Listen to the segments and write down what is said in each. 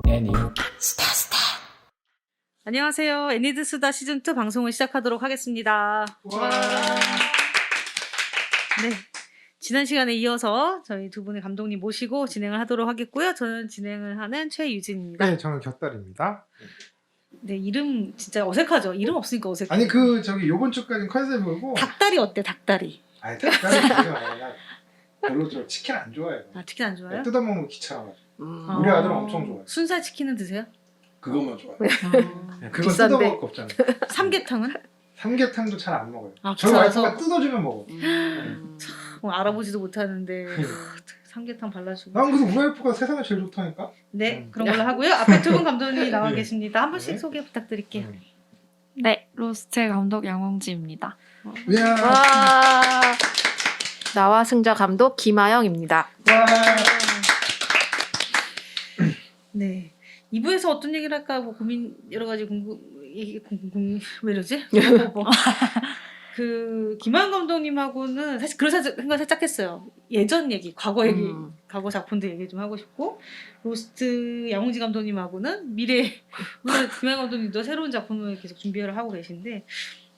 애니. 안녕하세요. 애니드스다 시즌2 방송을 시작하도록 하겠습니다. 와. 네. 지난 시간에 이어서 저희 두 분의 감독님 모시고 진행을 하도록 하겠고요. 저는 진행을 하는 최유진입니다. 네, 저는 곁달입니다. 네, 이름 진짜 어색하죠? 이름 없으니까 어색해. 아니 요번 주까지 컨셉이고. 닭다리 어때? 닭다리. 아니 닭다리 아니라 별로 저 치킨 안 좋아해요. 아, 치킨 안 좋아해요? 뜯어먹는 귀찮아가지고. 아. 우리 아들은 엄청 좋아해. 순살 치킨은 드세요? 그것만 좋아해. 아. 그건 비싼데. 뜯어먹을 거 없잖아요. 삼계탕은? 삼계탕도 잘 안 먹어요. 아, 저희 귀찮아서? 와이프가 뜯어주면 먹어. 알아보지도 못하는데 삼계탕 발라주고. 난 그래서 우리 와이프가 세상에 제일 좋다니까. 네, 그런 걸로 하고요. 앞에 두 분 감독님이 나와 네. 계십니다. 한 분씩 네. 소개 부탁드릴게요. 네, 로스트의 감독 양홍지입니다. 이야. 와, 나와 승자 감독 김아영입니다. 와. 네. 2부에서 어떤 얘기를 할까 뭐 고민 여러 가지 왜 이러지? 그 김하영 감독님하고는 사실 그런 생각 살짝 했어요. 예전 얘기, 과거 얘기, 과거 작품들 얘기 좀 하고 싶고, 로스트 양홍지 감독님하고는 미래, 물론 김하영 감독님도 새로운 작품을 계속 준비를 하고 계신데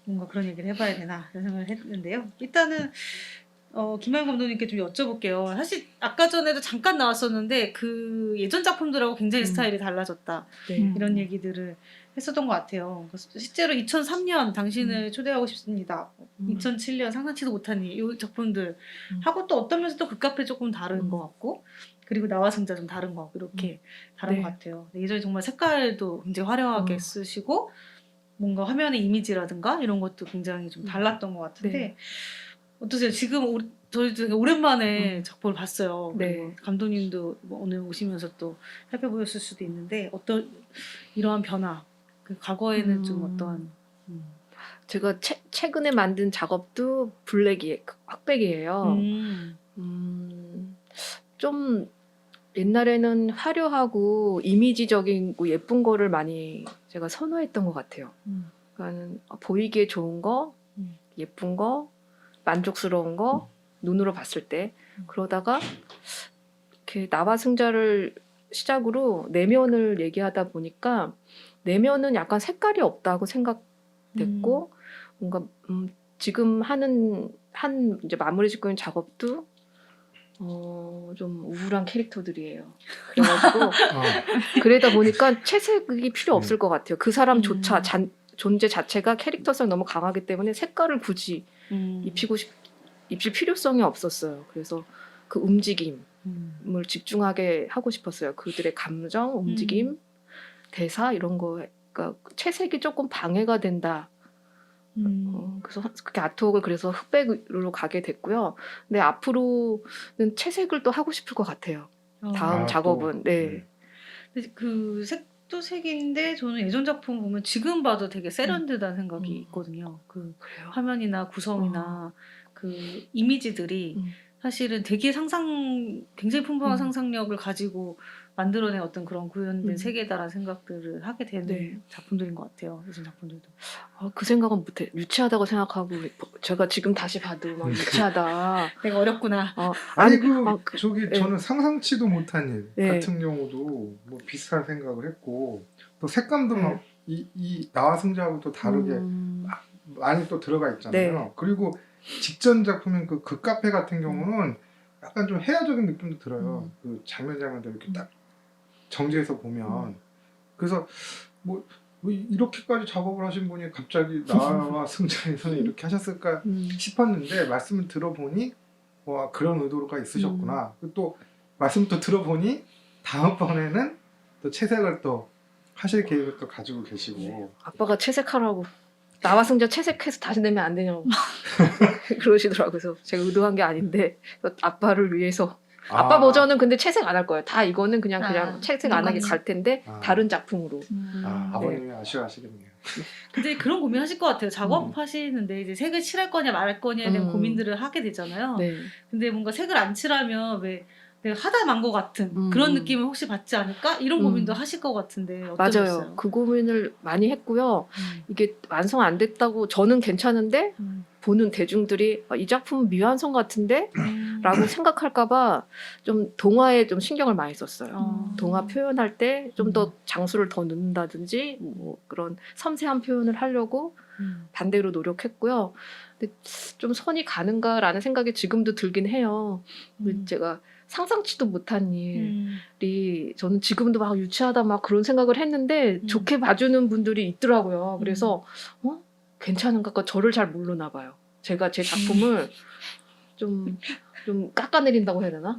뭔가 그런 얘기를 해봐야 되나 이런 생각을 했는데요. 일단은 김하영 감독님께 좀 여쭤볼게요. 사실 아까 전에도 잠깐 나왔었는데 그 예전 작품들하고 굉장히 스타일이 달라졌다. 네. 이런 얘기들을 했었던 것 같아요. 실제로 2003년 당신을 초대하고 싶습니다. 2007년 상상치도 못한 이 작품들 하고 또 어떤 면에서 또 그 카페 조금 다른 것 같고, 그리고 나와 승자 좀 다른 것 같고 이렇게 다른 네. 것 같아요. 예전에 정말 색깔도 굉장히 화려하게 쓰시고 뭔가 화면의 이미지라든가 이런 것도 굉장히 좀 달랐던 것 같은데 네. 어떠세요? 지금 저희도 되게 오랜만에 작품을 봤어요. 네. 그리고 감독님도 뭐 오늘 오시면서 또 살펴보셨을 수도 있는데 어떤 이러한 변화, 그 과거에는 좀 어떠한 제가 최근에 만든 작업도 흑백이에요. 좀 옛날에는 화려하고 이미지적이고 예쁜 거를 많이 제가 선호했던 것 같아요. 그러니까 보이기에 좋은 거, 예쁜 거, 만족스러운 거, 눈으로 봤을 때. 그러다가 이렇게 나와 승자를 시작으로 내면을 얘기하다 보니까 내면은 약간 색깔이 없다고 생각됐고, 뭔가 지금 하는 이제 마무리 짓고 있는 작업도 좀 우울한 캐릭터들이에요. 그래가지고 그러다 보니까 채색이 필요 없을 것 같아요. 그 사람조차 존재 자체가 캐릭터성 너무 강하기 때문에 색깔을 굳이 입힐 필요성이 없었어요. 그래서 그 움직임을 집중하게 하고 싶었어요. 그들의 감정, 움직임, 대사 이런 거. 그러니까 채색이 조금 방해가 된다. 그래서 그게 아트웍을 그래서 흑백으로 가게 됐고요. 근데 앞으로는 채색을 또 하고 싶을 것 같아요. 다음 작업은. 네. 근데 그 색도 색인데 저는 예전 작품 보면 지금 봐도 되게 세련되다는 생각이 있거든요. 그 그래요. 화면이나 구성이나 그 이미지들이 사실은 되게 굉장히 풍부한 상상력을 가지고 만들어낸 어떤 그런 구현된 세계다라는 생각들을 하게 되는 작품들인 것 같아요. 예전 작품들도. 그 생각은 못해. 유치하다고 생각하고 제가 지금 다시 봐도 막 유치하다. 내가 어렵구나. 저는 상상치도 못한 일 네. 같은 경우도 뭐 비슷한 생각을 했고, 또 색감도 막 이 나와 승자하고 또 다르게 많이 또 들어가 있잖아요. 네. 그리고 직전 작품인 그 카페 같은 경우는 약간 좀 해야적인 느낌도 들어요. 그 장면들 이렇게 딱 정지해서 보면. 그래서 뭐 이렇게까지 작업을 하신 분이 갑자기 나와 승자에서는 이렇게 하셨을까 싶었는데, 말씀을 들어보니 와, 그런 의도가 있으셨구나. 그리고 또 말씀 또 들어보니 다음번에는 또 채색을 또 하실 계획을 또 가지고 계시고. 아빠가 채색하라고. 나와 승자 채색해서 다시 내면 안 되냐고 그러시더라고요. 그래서 제가 의도한 게 아닌데 아빠를 위해서. 아빠 버전은 근데 채색 안 할 거예요. 다 이거는 그냥 채색 안 하게 갈 텐데 다른 작품으로. 아버님이 아쉬워하시겠네요. 근데 그런 고민 하실 것 같아요. 작업하시는데 이제 색을 칠할 거냐 말할 거냐에 대한 고민들을 하게 되잖아요. 네. 근데 뭔가 색을 안 칠하면 왜 내가 하다 만 것 같은 그런 느낌을 혹시 받지 않을까? 이런 고민도 하실 것 같은데 어떠셨어요? 맞아요. 그 고민을 많이 했고요. 이게 완성 안 됐다고 저는 괜찮은데 보는 대중들이 이 작품은 미완성 같은데? 라고 생각할까봐 좀 동화에 좀 신경을 많이 썼어요. 동화 표현할 때 좀 더 장수를 더 넣는다든지 뭐 그런 섬세한 표현을 하려고 반대로 노력했고요. 근데 좀 선이 가는가라는 생각이 지금도 들긴 해요. 제가 상상치도 못한 일이 저는 지금도 막 유치하다 막 그런 생각을 했는데 좋게 봐주는 분들이 있더라고요. 그래서 괜찮은가? 저를 잘 모르나 봐요. 제가 제 작품을 좀 깎아내린다고 해야 되나?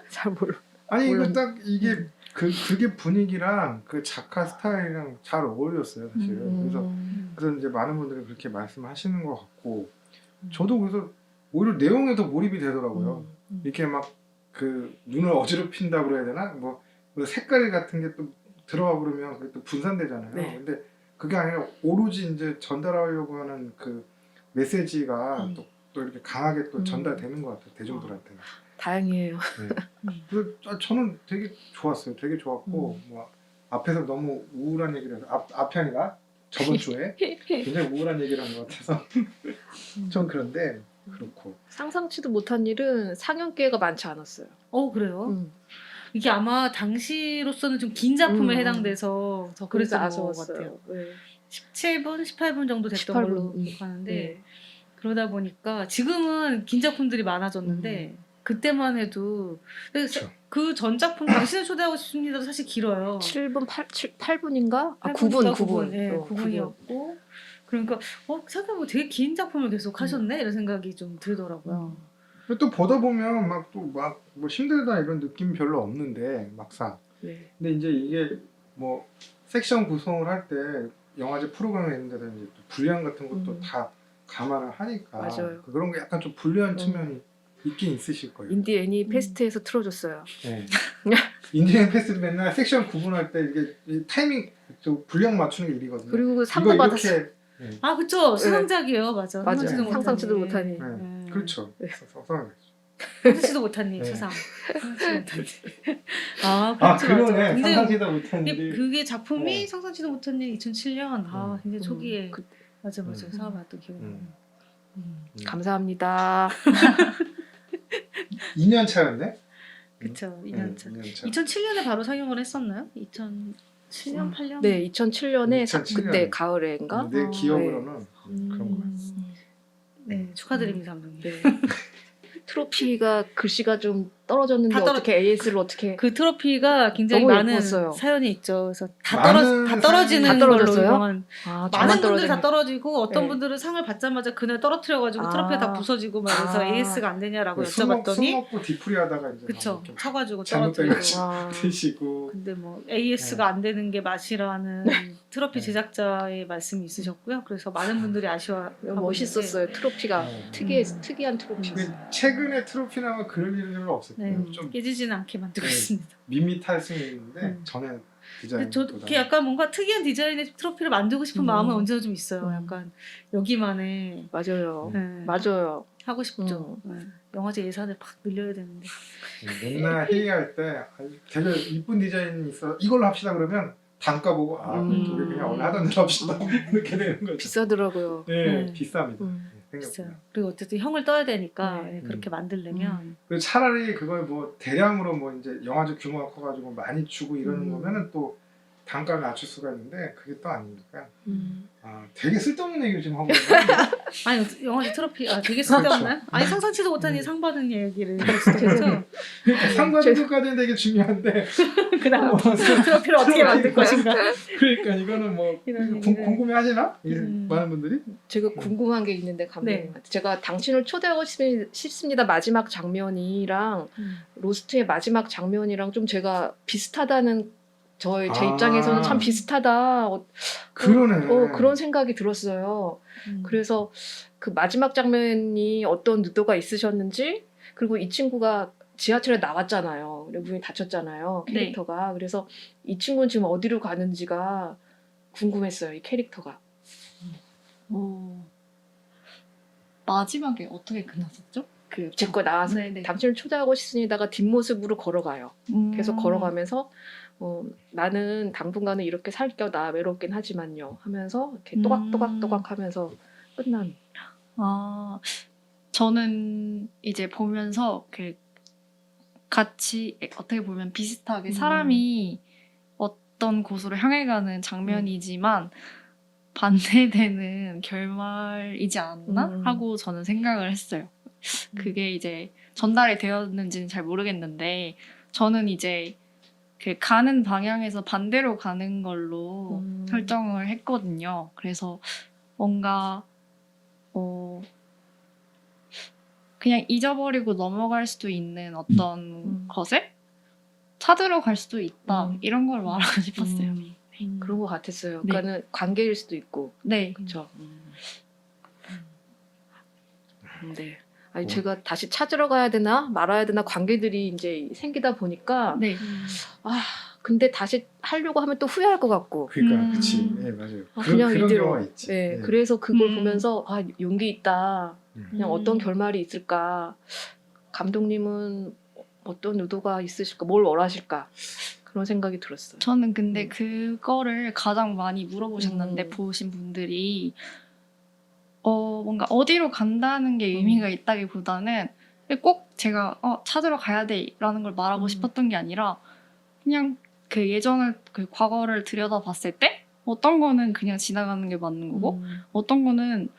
잘 몰라. 아니 이거 물론- 딱 이게 그게 분위기랑 그 작가 스타일이랑 잘 어울렸어요 사실. 그래서 이제 많은 분들이 그렇게 말씀하시는 것 같고 저도 그래서 오히려 내용에 더 몰입이 되더라고요. 이렇게 막 그 눈을 어지럽힌다 그래야 되나? 뭐 색깔 같은 게 또 들어가 그러면 그게 또 분산되잖아요. 네. 근데 그게 아니라 오로지 이제 전달하려고 하는 그 메시지가 또 이렇게 강하게 또 전달되는 것 같아요 대중들한테. 다행이에요. 네. 그래서 저는 되게 좋았어요. 되게 좋았고 뭐 앞에서 너무 우울한 얘기를 해서 앞이 아니라 저번 주에 굉장히 우울한 얘기를 한 것 같아서 전 그런데 그렇고 상상치도 못한 일은 상영 기회가 많지 않았어요. 그래요? 이게 아마 당시로서는 좀 긴 작품에 해당돼서 더 그래서 그랬던 것 아쉬웠어요. 같아요. 네. 17분, 18분 정도 됐던 18분. 걸로 기억하는데 네. 그러다 보니까 지금은 긴 작품들이 많아졌는데 그때만 해도 그쵸. 그 전 작품 당신을 초대하고 싶습니다도 사실 길어요. 7분, 8분인가? 8분인가 9분. 네, 9분이었고 그러니까 생각해보면 되게 긴 작품을 계속 하셨네 이런 생각이 좀 들더라고요. 근데 또 보다 보면 막 또 막 뭐 힘들다 이런 느낌이 별로 없는데 막상 네. 근데 이제 이게 뭐 섹션 구성을 할 때 영화제 프로그램에 있는 데는 이제 또 분량 같은 것도 다 감안을 하니까 맞아요. 그런 게 약간 좀 불리한 측면이 있긴 있으실 거예요. 인디 애니 페스트에서 틀어줬어요. 네. 인디언 패스도 맨날 섹션 구분할 때 이게 이 타이밍 저 분량 맞추는 게 일이거든요. 그리고 상도 이거 받았어요. 이렇게 아 그쵸 수상작이에요 맞아. 맞아요. 상상치도 상상치도 못한 일. 못하니. 네. 그렇죠. 네. 속상하게. 상상치도 못한 일 네. 수상. 상상치도 못한 일. 아 아 그렇죠, 맞아. 그러네. 굉장히 상상치도 못한 근데 일이. 그게 작품이 네. 상상치도 못한 일 2007년 굉장히 초기에 맞아 음. 상을 받았던 기억이 나요. 감사합니다. 2년 차였네. 그쵸 2년 차. 2년 차. 2007년에 바로 상영을 했었나요? 2007년 8년? 네, 2007년에 2007 그때 년에. 가을에인가? 내 기억으로는 그런 거. 네 축하드립니다 감독님. 네. 트로피가 글씨가 좀 떨어졌는데 다 어떻게 AS를 어떻게 그 트로피가 굉장히 너무 많은 예뻤어요. 사연이 있죠. 그래서 다 많은 떨어지는 사연이- 다 걸로 떨어졌어요? 유명한 아, 많은 분들이 다 떨어졌네. 떨어지고 어떤 네. 분들은 상을 받자마자 그날 떨어뜨려가지고 아. 트로피가 다 부서지고 막 그래서 아. AS가 안 되냐라고 술 여쭤봤더니 먹고 뒤풀이 하다가 이제 그쵸 막 이렇게 쳐가지고 잘못 떨어뜨리고 빼가지고 아. 드시고. 근데 뭐 AS가 안 되는 게 맛이라는 트로피 네. 제작자의 말씀이 있으셨고요. 그래서 많은 분들이 아쉬워하고 멋있었어요. 트로피가 네. 특이한 트로피. 그 최근에 트로피 나면 그럴 일은 별로 없었고 네, 좀 깨지지는 않게 만들고 네. 있습니다. 밋밋할 수는 있는데 전에 근데 디자인. 저 이렇게 약간 뭔가 특이한 디자인의 트로피를 만들고 싶은 마음은 언제나 좀 있어요. 약간 여기만의 맞아요. 네, 맞아요. 하고 싶죠. 네. 영화제 예산을 팍 늘려야 되는데. 맨날 회의할 때 되게 이쁜 디자인이 있어 이걸로 합시다 그러면 단가 보고 우리 그냥 원래 하던 대로 합시다 이렇게 되는 거죠. 비싸더라고요. 네, 네. 비쌉니다. 비싸요. 생각보다. 그리고 어쨌든 형을 떠야 되니까 네. 그렇게 만들려면 그리고 차라리 그걸 뭐 대량으로 뭐 이제 영화제 규모가 커가지고 많이 주고 이러는 거면은 또 단가를 낮출 수가 있는데 그게 또 아니니까 되게 쓸데없는 얘기를 지금 하고 있는데 아니 영화제 트로피 되게 쓸데없나요? 아니 상상치도 못한 이 상 받은 얘기를 했었죠. 그러니까 상 받는 것까지는 되게 중요한데 그다음 트로피를 어떻게 만들 것인가. 그러니까 이거는 뭐 이런 궁금해하시나? 많은 분들이? 제가 궁금한 게 있는데 감독님한테 제가 당신을 초대하고 싶습니다 마지막 장면이랑 로스트의 마지막 장면이랑 좀 제가 비슷하다는 제 입장에서는 참 비슷하다. 그러네. 그런 생각이 들었어요. 그래서 그 마지막 장면이 어떤 의도가 있으셨는지 그리고 이 친구가 지하철에 나왔잖아요. 문이 닫혔잖아요. 캐릭터가. 그래서 이 친구는 지금 어디로 가는지가 궁금했어요. 이 캐릭터가. 마지막에 어떻게 끝났었죠? 제 거 나와서 네네. 당신을 초대하고 싶습니다가 뒷모습으로 걸어가요. 계속 걸어가면서 나는 당분간은 이렇게 살겨 나 외롭긴 하지만요 하면서 이렇게 또각또각또각 하면서 끝난. 아, 저는 이제 보면서 그 같이 어떻게 보면 비슷하게 사람이 어떤 곳으로 향해 가는 장면이지만 반대되는 결말이지 않나 하고 저는 생각을 했어요. 그게 이제 전달이 되었는지는 잘 모르겠는데 저는 이제 그 가는 방향에서 반대로 가는 걸로 설정을 했거든요. 그래서 뭔가 그냥 잊어버리고 넘어갈 수도 있는 어떤 것을 찾으러 갈 수도 있다. 이런 걸 말하고 싶었어요. 그런 것 같았어요. 네. 그러니까는 관계일 수도 있고. 네. 그렇죠. 네. 아니 제가 다시 찾으러 가야 되나 말아야 되나 관계들이 이제 생기다 보니까 네. 아 근데 다시 하려고 하면 또 후회할 것 같고. 그러니까 그치. 네, 맞아요. 그냥 그런 이대로. 경우가 있지. 네, 네. 그래서 그걸 보면서 아 용기 있다. 그냥 어떤 음. 결말이 있을까. 감독님은 어떤 의도가 있으실까, 뭘 원하실까 그런 생각이 들었어요. 저는 근데 그거를 가장 많이 물어보셨는데 보신 분들이 뭔가 어디로 간다는 게 의미가 있다기보다는 꼭 제가 찾으러 가야 돼라는 걸 말하고 싶었던 게 아니라 그냥 그 예전을 그 과거를 들여다봤을 때 어떤 거는 그냥 지나가는 게 맞는 거고 어떤 거는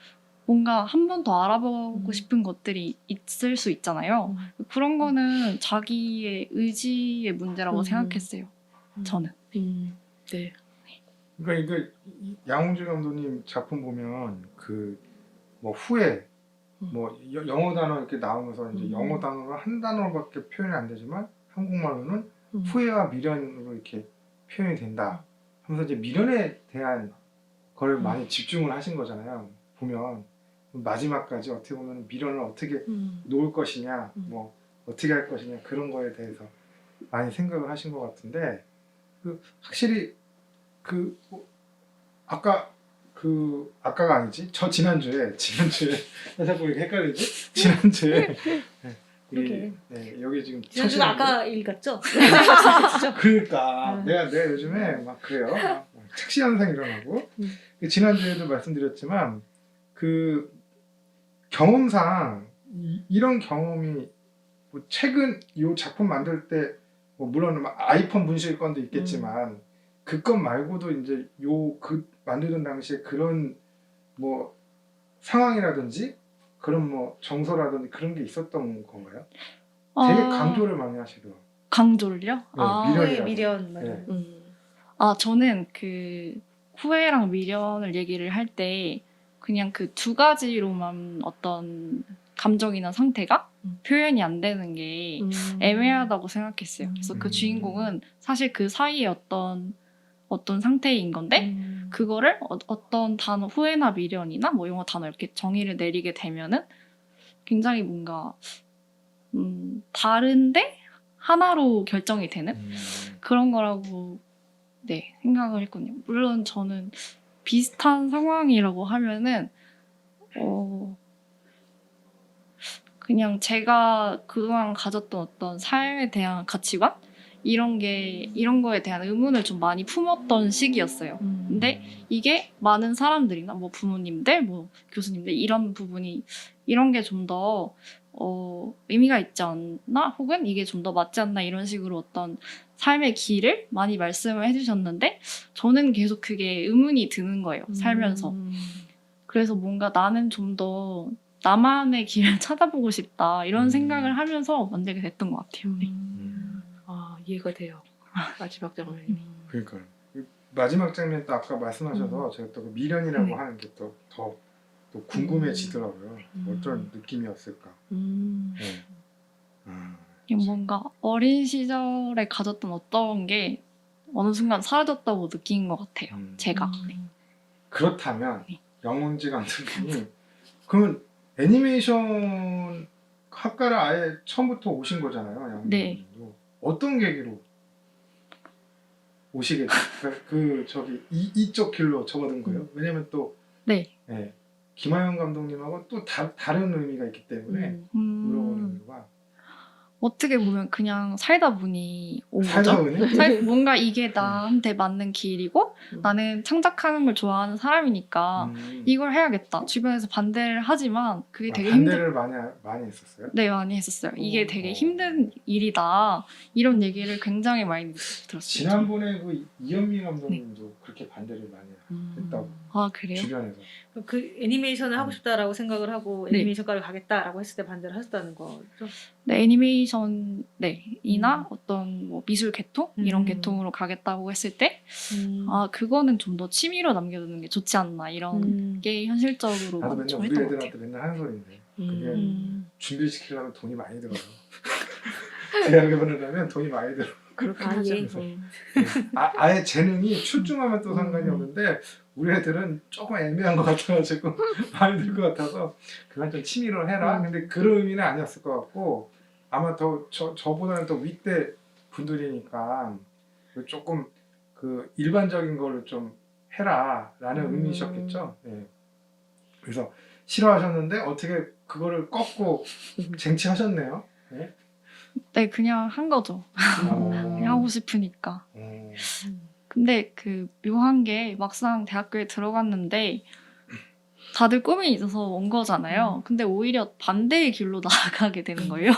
뭔가 한 번 더 알아보고 싶은 것들이 있을 수 있잖아요. 그런 거는 자기의 의지의 문제라고 생각했어요. 저는. 네. 그러니까 이거 양홍재 감독님 작품 보면 그 뭐 후회 뭐 영어 단어 이렇게 나오면서 이제 영어 단어로 한 단어밖에 표현이 안 되지만 한국말로는 후회와 미련으로 이렇게 표현이 된다 하면서 이제 미련에 대한 걸 많이 집중을 하신 거잖아요. 보면 마지막까지 어떻게 보면 미련을 어떻게 놓을 것이냐 뭐 어떻게 할 것이냐 그런 거에 대해서 많이 생각을 하신 것 같은데 그 확실히 그 아까가 아니지 저 지난주에 자꾸 이렇게 헷갈리지 지난주에 그러게. 여기 지금 지난주가 아까 일 같죠? 그러니까 내가 요즘에 막 그래요. 착시 현상 일어나고 지난주에도 말씀드렸지만 그 경험상 이런 경험이 뭐 최근 이 작품 만들 때 뭐 물론 아이폰 분실 건도 있겠지만 그 건 말고도 이제 그 만들던 당시에 그런 뭐 상황이라든지 그런 뭐 정서라든지 그런 게 있었던 건가요? 되게 강조를 많이 하시더라고요. 강조를요? 네, 후회, 미련이라고. 미련. 네. 저는 그 후회랑 미련을 얘기를 할 때 그냥 그 두 가지로만 어떤 감정이나 상태가 표현이 안 되는 게 애매하다고 생각했어요. 그래서 그 주인공은 사실 그 사이에 어떤 상태인 건데 그거를 어떤 단어 후회나 미련이나 뭐 영어 단어 이렇게 정의를 내리게 되면은 굉장히 뭔가 다른데 하나로 결정이 되는 그런 거라고 생각을 했거든요. 물론 저는 비슷한 상황이라고 하면은 그냥 제가 그동안 가졌던 어떤 삶에 대한 가치관 이런 거에 대한 의문을 좀 많이 품었던 시기였어요. 근데 이게 많은 사람들이나 뭐 부모님들, 뭐 교수님들 이런 부분이 이런 게 좀 더 의미가 있지 않나? 혹은 이게 좀 더 맞지 않나? 이런 식으로 어떤 삶의 길을 많이 말씀을 해주셨는데 저는 계속 그게 의문이 드는 거예요. 살면서. 그래서 뭔가 나는 좀 더 나만의 길을 찾아보고 싶다 이런 생각을 하면서 만들게 됐던 것 같아요. 이해가 돼요. 마지막 장면이. 그러니까요. 마지막 장면 또 아까 말씀하셔서 제가 또 그 미련이라고 하는 게 또 궁금해지더라고요. 어떤 느낌이었을까. 네. 뭔가 어린 시절에 가졌던 어떤 게 어느 순간 사라졌다고 느낀 것 같아요. 제가. 그렇다면 양홍재 감독님이 그러면 애니메이션 학과를 아예 처음부터 오신 거잖아요. 양홍재 네. 감독님도. 어떤 계기로 오시게 이쪽 길로 접어든 거예요? 왜냐면 또 김하영 감독님하고 또 다른 의미가 있기 때문에 물어보는 이유가 어떻게 보면 그냥 살다 보니 온 살다 거죠. 보니 뭔가 이게 나한테 맞는 길이고 나는 창작하는 걸 좋아하는 사람이니까 이걸 해야겠다. 주변에서 반대를 하지만 그게 되게 반대를 많이 했었어요. 네, 많이 했었어요. 이게 되게 어. 힘든 일이다. 이런 얘기를 굉장히 많이 들었어요. 지난번에 그 이현미 감독님도 그렇게 반대를 많이 했다고 아, 그래요? 주변에서. 그 애니메이션을 하고 싶다라고 생각을 하고 네. 애니메이션과를 가겠다라고 했을 때 반대를 하셨다는 거죠. 네, 애니메이션 이나 어떤 뭐 미술 계통 이런 음. 계통으로 가겠다고 했을 때 아, 그거는 좀 더 취미로 남겨두는 게 좋지 않나 이런 게 현실적으로 나도 맨날 좀 우리 했던 것 애들한테 같아요. 맨날 하는 소리인데 그게 음. 준비시키려면 돈이 많이 들어요. 대학에 보내려면 돈이 많이 들어. 그렇게 아, 하죠. 예. 아예 재능이 출중하면 또 상관이 음. 없는데 우리 애들은 조금 애매한 것 같아가지고 많이 들 것 같아서 그건 좀 취미로 해라. 근데 그런 의미는 아니었을 것 같고 아마 더 저보다는 더 윗대 분들이니까 조금 그 일반적인 거를 좀 해라라는 의미셨겠죠. 네. 그래서 싫어하셨는데 어떻게 그거를 꺾고 쟁취하셨네요. 네. 네, 그냥 한 거죠. 그냥 하고 싶으니까. 근데 그 묘한 게 막상 대학교에 들어갔는데 다들 꿈이 있어서 온 거잖아요. 근데 오히려 반대의 길로 나아가게 되는 거예요.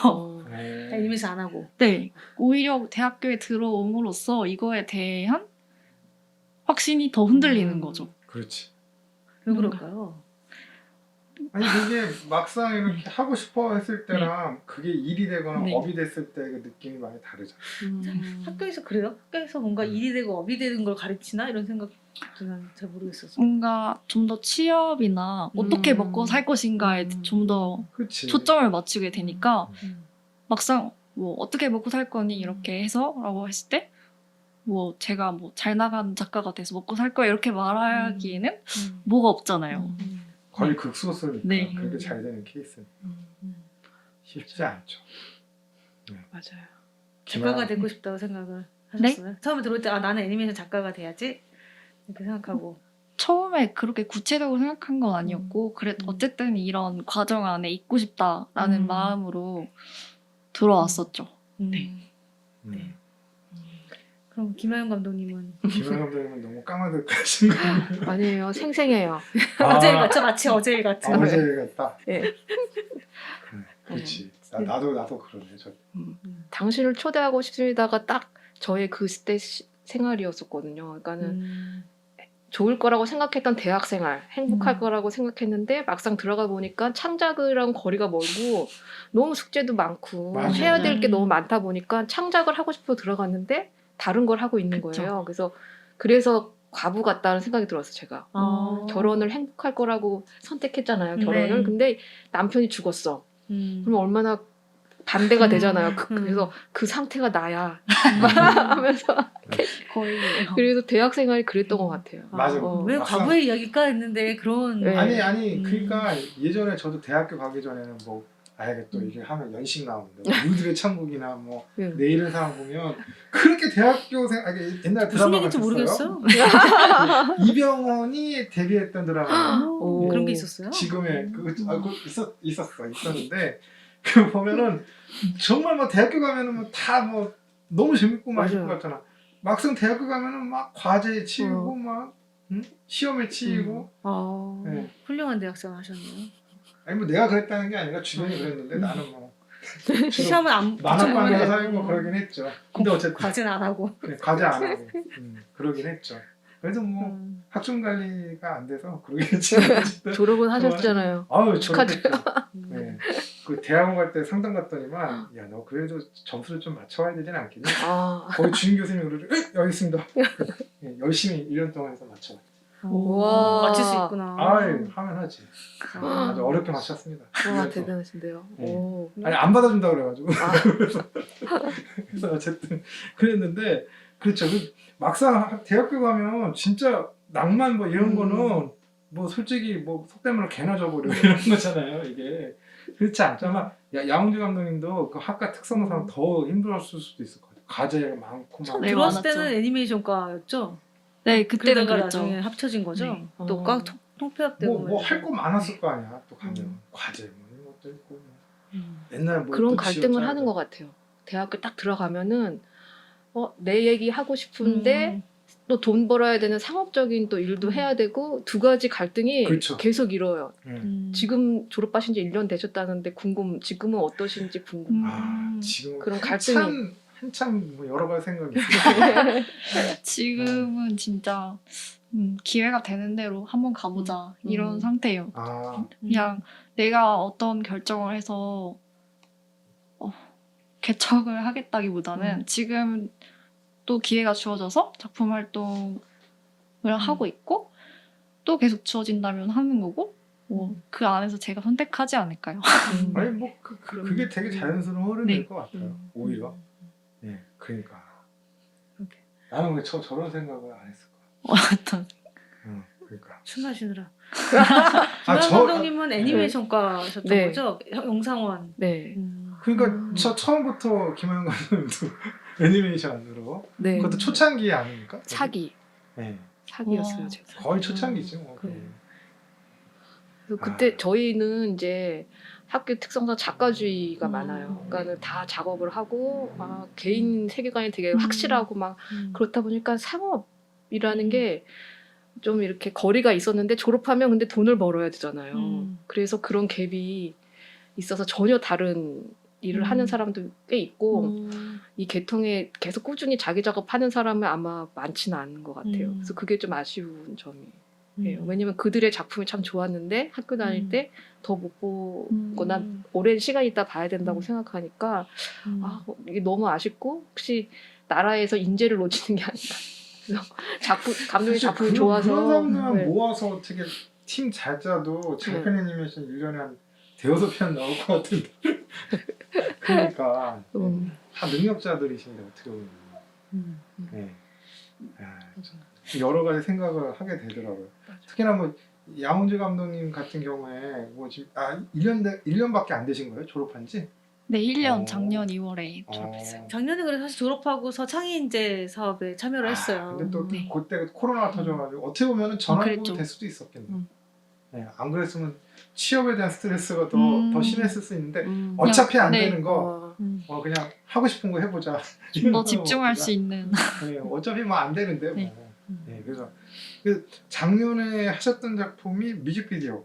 애니메이션 안 하고. 네, 오히려 대학교에 들어옴으로써 이거에 대한 확신이 더 흔들리는 거죠. 그렇지. 왜 그럴까요? 아니 그게 막상 이렇게 하고 싶어 했을 때랑 그게 일이 되거나 네. 업이 됐을 때 그 느낌이 많이 다르죠. 학교에서 그래요? 학교에서 뭔가 일이 되고 업이 되는 걸 가르치나 이런 생각도 난 잘 모르겠었어. 뭔가 좀 더 취업이나 어떻게 먹고 살 것인가에 좀 더 그렇지. 초점을 맞추게 되니까 음. 막상 뭐 어떻게 먹고 살 거니 이렇게 해서라고 했을 때 뭐 제가 뭐 잘 나가는 작가가 돼서 먹고 살 거야 이렇게 말하기에는 뭐가 없잖아요. 거의 극소수니까 네. 그렇게 잘 되는 케이스는 쉽지 않죠. 맞아요. 작가가 되고 싶다고 생각을 하셨어요? 처음에 들어올 때 아 나는 애니메이션 작가가 돼야지 이렇게 생각하고. 처음에 그렇게 구체적으로 생각한 건 아니었고 그래 어쨌든 이런 과정 안에 있고 싶다라는 마음으로 들어왔었죠. 네. 네. 그럼 김하영 감독님은 김현 감독님은 너무 까마득하신 거 아니에요? 아니에요. 생생해요. 어제 일 같죠? 마치 어제 일 같은. 어제 같다. 예. 그렇지. 나도 그러네. 저. 당신을 초대하고 싶습니다가 딱 저의 그때 생활이었었거든요. 그러니까는 좋을 거라고 생각했던 대학 생활, 행복할 거라고 생각했는데 막상 들어가 보니까 창작이랑 거리가 멀고 너무 숙제도 많고 맞아. 해야 될 게 너무 많다 보니까 창작을 하고 싶어 들어갔는데 다른 걸 하고 있는 그쵸. 거예요. 그래서 과부 같다는 생각이 들었어요, 제가. 결혼을 행복할 거라고 선택했잖아요, 결혼을. 네. 근데 남편이 죽었어. 그럼 얼마나 반대가 되잖아요. 그래서 그 상태가 나야. 하면서 거의 그래서 대학 생활이 그랬던 것 같아요. 맞아. 왜 막상- 과부의 이야기가 했는데 그런 네. 아니 그러니까 예전에 저도 대학교 가기 전에는 뭐 아예 또 이게 하면 연식 나오는데 뭐 유들의 천국이나 뭐 내일의 상황 보면 그렇게 대학교생 옛날 무슨 드라마가 얘기인지 있었어요. 모르겠어. 이병헌이 데뷔했던 드라마. 오. 그런 게 있었어요? 지금의 그거 있었는데 그 보면은 정말 뭐 대학교 가면은 뭐 다 뭐 너무 재밌고 막 이럴 것 같잖아. 막상 대학교 가면은 막 과제에 치이고 막 시험에 치이고. 네. 훌륭한 대학생 하셨네요. 아니 뭐 내가 그랬다는 게 아니라 주변이 그랬는데 나는 뭐 시험은 안 만화방에서 살고 그러긴 했죠. 근데 어쨌든 과제는 안 하고. 과제 안 하고 그러긴 했죠. 그래도 뭐 학점 관리가 안 돼서 그러긴 했지. 어쨌든. 졸업은 하셨잖아요. 아유 축하드려요. 졸업했죠. 네. 그 대학원 갈 때 상담 갔더니만 야 너 그래도 점수를 좀 맞춰와야 되진 않겠니? 거기 주임 교수님이 그러더니 여기 있습니다. 네, 열심히 1년 동안 해서 맞춰. 우와. 맞출 수 있구나. 아유 하면 하지. 아주 어렵게 맞췄습니다. 와, 그래서. 대단하신데요. 네. 오. 아니 안 받아준다 그래가지고 그래서 어쨌든 그랬는데 그렇죠. 막상 대학교 가면 진짜 낭만 뭐 이런 거는 뭐 솔직히 뭐 속된 말로 개나 줘버려 이런 거잖아요. 이게 그렇지 않죠. 아마 야홍주 감독님도 그 학과 특성상 더 힘들었을 수도 있을 것 같아요. 과제가 많고 막. 네, 들어왔을 많았죠. 때는 애니메이션과였죠. 네, 그때는 그러다가 그랬죠. 나중에 합쳐진 거죠. 네. 또 꽉 통폐합되고. 뭐 할 거 많았을 거 아니야. 또 가면 과제 뭐 이런 것도 있고. 맨날 뭐 그런 또 갈등을 지어짜야 하는 돼. 것 같아요. 대학교 딱 들어가면은 내 얘기 하고 싶은데 또 돈 벌어야 되는 상업적인 또 일도 해야 되고 두 가지 갈등이 그렇죠. 계속 이뤄요. 음. 지금 졸업하신 지 1년 되셨다는데 지금은 어떠신지 궁금. 지금 그런 갈등이 한참 뭐 여러 가지 생각이 있어요. 지금은 진짜 기회가 되는 대로 한번 가보자 이런 상태예요. 아, 그냥 내가 어떤 결정을 해서 개척을 하겠다기보다는 지금 또 기회가 주어져서 작품 활동을 하고 있고 또 계속 주어진다면 하는 거고 뭐 그 안에서 제가 선택하지 않을까요? 아니 뭐 그게 되게 자연스러운 흐름일 네. 것 같아요. 오히려. 예, 그러니까. 이렇게. 나는 왜 저런 생각을 안 했을 거야. 어떤 그러니까. 춤하시느라. 아, 김한 감독님은 애니메이션과셨던 네. 거죠? 영상원. 네. 그러니까 처음부터 김하영 감독님도 애니메이션으로 네. 그것도 초창기 아닙니까? 사기. 네. 사기였어요, 제가. 거의 초창기죠. 뭐. 그래. 그래서 그때 저희는 이제 학교 특성상 작가주의가 많아요. 그러니까 다 작업을 하고 막 개인 세계관이 되게 확실하고 막 그렇다 보니까 상업이라는 게 좀 이렇게 거리가 있었는데 졸업하면 근데 돈을 벌어야 되잖아요. 그래서 그런 갭이 있어서 전혀 다른 일을 하는 사람도 꽤 있고 이 계통에 계속 꾸준히 자기 작업하는 사람은 아마 많지는 않은 것 같아요. 그래서 그게 좀 아쉬운 점이에요. 왜냐면 그들의 작품이 참 좋았는데 학교 다닐 때 더 못 보고 난 오랜 시간 있다 봐야 된다고 생각하니까 이게 너무 아쉽고 혹시 나라에서 인재를 놓치는 게 아닌가. 그래서 감독의 작품이 좋아서 그런 사람들만 네. 모아서 어떻게 팀 잘 짜도 장편 애니메이션 1년에 한 대여섯 편 나올 것 같은데. 그러니까 다 능력자들이신데 어떻게 보면. 네. 여러 가지 생각을 하게 되더라고요. 특히나 뭐 양홍재 감독님 같은 경우에 뭐 지금 1년밖에 안 되신 거예요? 졸업한 지? 네, 1년 어. 작년 2월에 졸업했어요. 작년에 그래서 사실 졸업하고서 창의인재 사업에 참여를 했어요. 근데 또 네. 그때 코로나가 터져가지고 어떻게 보면 전환이 그랬죠. 될 수도 있었겠네요. 네, 안 그랬으면 취업에 대한 스트레스가 더 심했을 수 있는데 어차피 안 네. 되는 거 그냥 하고 싶은 거 해보자. 좀 더 집중할 수 있는. 네, 어차피 뭐 안 되는데 뭐. 네. 네, 그래서 그 작년에 하셨던 작품이 뮤직비디오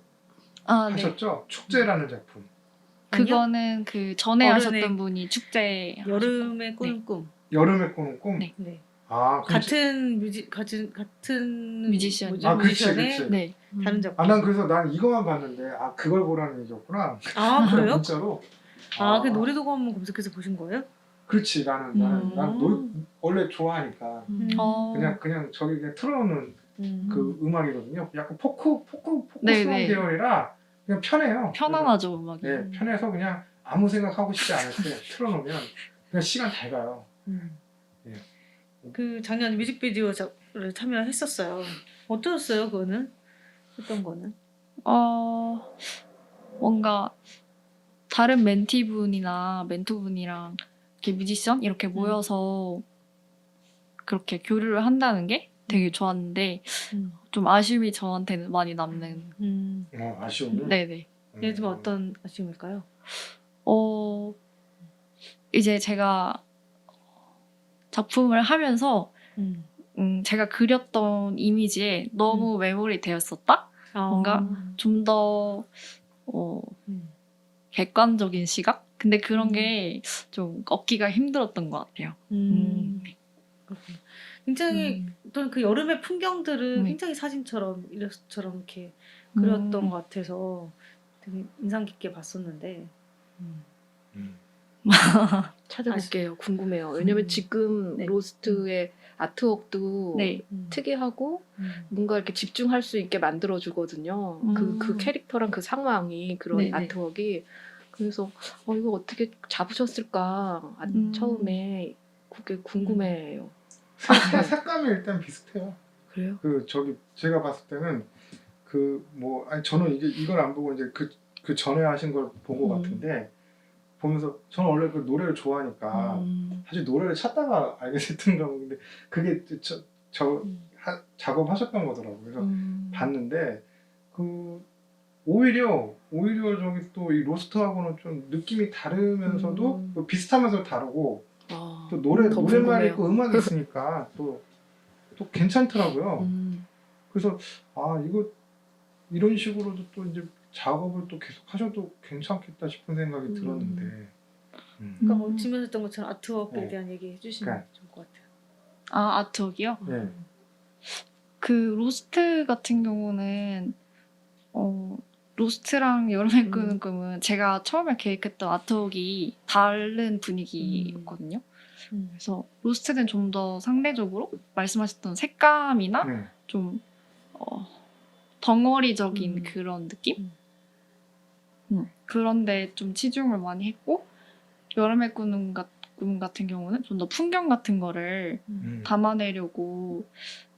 아, 네. 하셨죠? 축제라는 작품. 그거는 그 전에 어른의- 하셨던 분이 축제 여름의 꾸는 꿈. 여름에 꾸는 꿈. 네. 네. 아, 그럼 같은 뮤지션. 뭐죠? 아, 그치, 뮤지션의 그치. 네. 다른 작품. 난 그래서 난 이거만 봤는데 그걸 보라는 얘기였구나. 아 그래요? 문자로. 그 노래도가 한번 검색해서 보신 거예요? 그렇지. 난 노래 원래 좋아하니까 그냥 저기 그냥 틀어놓는 그 음악이거든요. 약간 포크송 네네. 계열이라 그냥 편해요. 편안하죠, 음악이. 네, 편해서 그냥 아무 생각하고 싶지 않을 때 틀어놓으면 그냥 시간 잘 가요. 예. 그 작년 뮤직비디오를 참여했었어요. 어떠셨어요? 그거는 했던 거는? 뭔가 다른 멘티분이나 멘토분이랑 이렇게 뮤지션 이렇게 모여서 그렇게 교류를 한다는 게 되게 좋았는데 좀 아쉬움이 저한테는 많이 남는. 아쉬움이. 네네. 예를 들면 어떤 아쉬움일까요? 이제 제가 작품을 하면서 제가 그렸던 이미지에 너무 매몰이 되었었다. 뭔가 좀 더 객관적인 시각? 근데 그런 게 좀 얻기가 힘들었던 것 같아요. 그렇구나. 굉장히 또는 그 여름의 풍경들을 네. 굉장히 사진처럼 일러스트처럼 이렇게 그렸던 것 같아서 되게 인상 깊게 봤었는데 찾아볼게요. 궁금해요. 왜냐면 지금 네. 로스트의 아트웍도 네. 특이하고 뭔가 이렇게 집중할 수 있게 만들어주거든요. 그 캐릭터랑 그 상황이 그런 네네. 아트웍이. 그래서 이거 어떻게 잡으셨을까 처음에 그게 궁금해요. 색감이 일단 비슷해요. 그래요? 제가 봤을 때는 저는 이걸 안 보고 이제 그 전에 하신 걸 본 것 같은데 보면서 저는 원래 그 노래를 좋아하니까 사실 노래를 찾다가 알게 됐던 거고 근데 그게 작업하셨던 거더라고요. 그래서 봤는데 오히려 오히려 저기 또 이 로스트하고는 좀 느낌이 다르면서도 또 비슷하면서 다르고 아, 또 더 노래말이 궁금해요. 있고 음악이 있으니까 또 괜찮더라고요. 그래서 아 이거 이런 식으로도 또 이제 작업을 또 계속 하셔도 괜찮겠다 싶은 생각이 들었는데. 그러니까 뭐 질문했던 것처럼 아트워크에 네. 대한 얘기 해주시면 그러니까. 좋을 것 같아요. 아, 아트웍이요? 네. 그 로스트 같은 경우는 로스트랑 여름에 꾸는 꿈은 제가 처음에 계획했던 아트웍이 다른 분위기였거든요. 그래서 로스트는 좀 더 상대적으로 말씀하셨던 색감이나 네. 좀 덩어리적인 그런 느낌? 그런데 좀 치중을 많이 했고 여름에 꾸는 꿈 같은 경우는 좀 더 풍경 같은 거를 담아내려고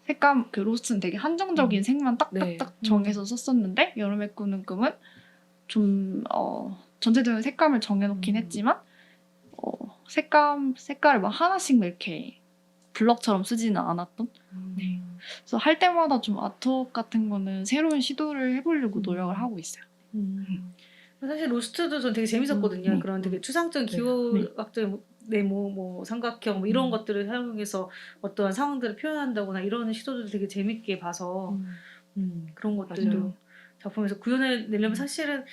색감 그 로스트는 되게 한정적인 색만 딱딱딱 네. 정해서 썼었는데 여름에 꾸는 꿈은 좀 전체적인 색감을 정해놓긴 했지만 색깔을 막 하나씩 이렇게 블럭처럼 쓰지는 않았던. 네. 그래서 할 때마다 좀 아트웍 같은 거는 새로운 시도를 해보려고 노력을 하고 있어요. 사실 로스트도 전 되게 재밌었거든요. 네. 그런 되게 추상적인 기호학적인 네모, 뭐 삼각형 뭐 이런 것들을 사용해서 어떠한 상황들을 표현한다거나 이런 시도도 되게 재밌게 봐서 그런 것들도 맞아요. 작품에서 구현해내려면 사실은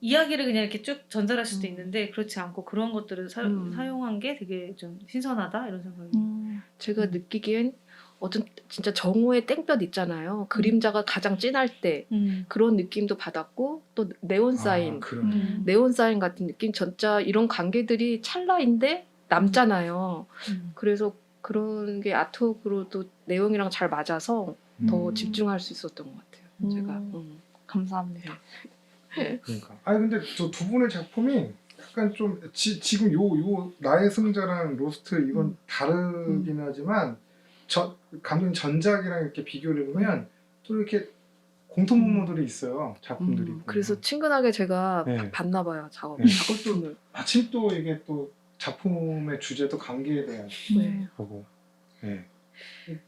이야기를 그냥 이렇게 쭉 전달할 수도 있는데 그렇지 않고 그런 것들을 사용한 게 되게 좀 신선하다 이런 생각이. 제가 느끼기엔 어떤 진짜 정오의 땡볕 있잖아요. 그림자가 가장 진할 때 그런 느낌도 받았고 또 네온 사인, 네온 사인 같은 느낌, 진짜 이런 관계들이 찰나인데 남잖아요. 그래서 그런 게 아트웍으로도 내용이랑 잘 맞아서 더 집중할 수 있었던 것 같아요. 제가. 감사합니다. 그러니까. 아니 근데 저 두 분의 작품이 약간 좀 지금 요 나의 승자랑 로스트 이건 다르긴 하지만 감독님 전작이랑 이렇게 비교를 해보면 또 이렇게 공통 부분들이 있어요. 작품들이. 그래서 친근하게 제가 네. 봤나 봐요. 작업. 네. 작업을. 마침 또 이게 또 작품의 주제도 관계에 대한 네. 거고. 네.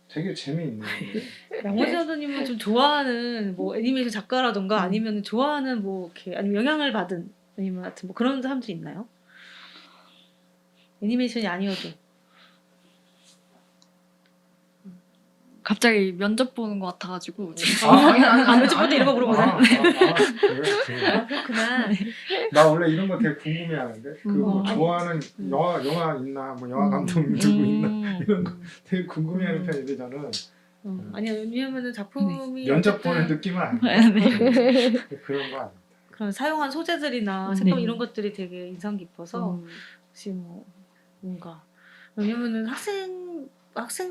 되게 재미있네요. 양원지 감독님은 좀 좋아하는 뭐 애니메이션 작가라던가 아니면 좋아하는 뭐 이렇게 아니면 영향을 받은 아니면 하여튼 뭐 그런 사람들이 있나요? 애니메이션이 아니어도. 갑자기 면접 보는 것 같아가지고 아니 면접 볼때 이런 거 물어보나? 그래. 그렇구나. 나 원래 이런 거 되게 궁금해하는데 뭐 좋아하는 영화 있나 뭐 영화 감독 누구 있나 이런 거 되게 궁금해하는 편인데 저는 아니요 왜냐면은 작품이 면접 보는 느낌은 아니에요. 그런 거 아니에요. 그런 사용한 소재들이나 색감 이런 것들이 되게 인상 깊어서 혹시 뭐 뭔가 왜냐면은 학생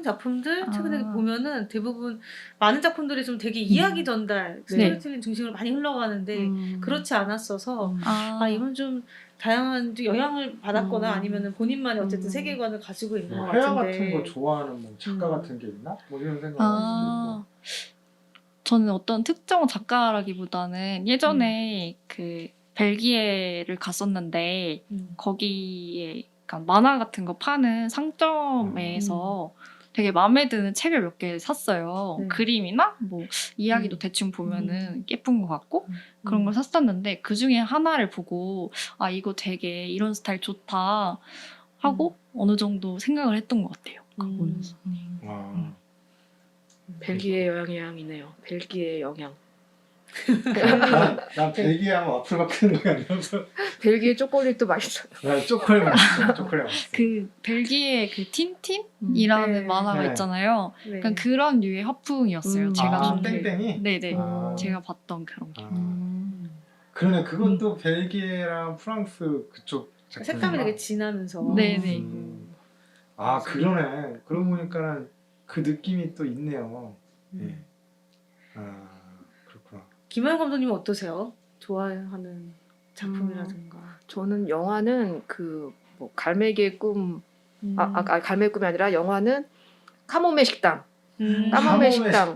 작품들 최근에 보면은 대부분 많은 작품들이 좀 되게 이야기 전달, 스토리텔링 중심으로 많이 흘러가는데 그렇지 않았어서 이건 좀 다양한 좀 영향을 받았거나 아니면은 본인만의 어쨌든 세계관을 가지고 있는 것 회화 같은데. 같은 거 좋아하는 뭐 작가 같은 게 있나? 뭐 이런 생각을 할 수도 있고. 저는 어떤 특정 작가라기보다는 예전에 그 벨기에를 갔었는데 거기에 그러니까 만화 같은 거 파는 상점에서 되게 마음에 드는 책을 몇 개 샀어요. 그림이나 뭐 이야기도 대충 보면은 예쁜 것 같고 그런 걸 샀었는데 그 중에 하나를 보고 이거 되게 이런 스타일 좋다 하고 어느 정도 생각을 했던 것 같아요. 그거 보면서. 벨기에 영향이네요. 벨기에 영향. 난 벨기에 하면 와플 바뀌는 거 아니라서. 벨기에 초콜릿도 맛있어요. 초콜릿 맛있어. 초콜릿 맛있어. 그 벨기에 그 틴틴이라는 만화가 있잖아요. 그러니까 그런 류의 화풍이었어요. 제가 좀 땡땡이. 네네. 제가 봤던 그런 게. 그러네. 그것도 벨기에랑 프랑스 그쪽 작품인가? 색감이 되게 진하면서. 네네. 그러네. 그러고 보니까는 그 느낌이 또 있네요. 네. 그렇구나. 김하영 감독님은 어떠세요? 좋아하는 작품이라든가. 저는 영화는 그 뭐 갈매기의 꿈, 갈매기 꿈이 아니라 영화는 카모메 식당. 까마메 식당.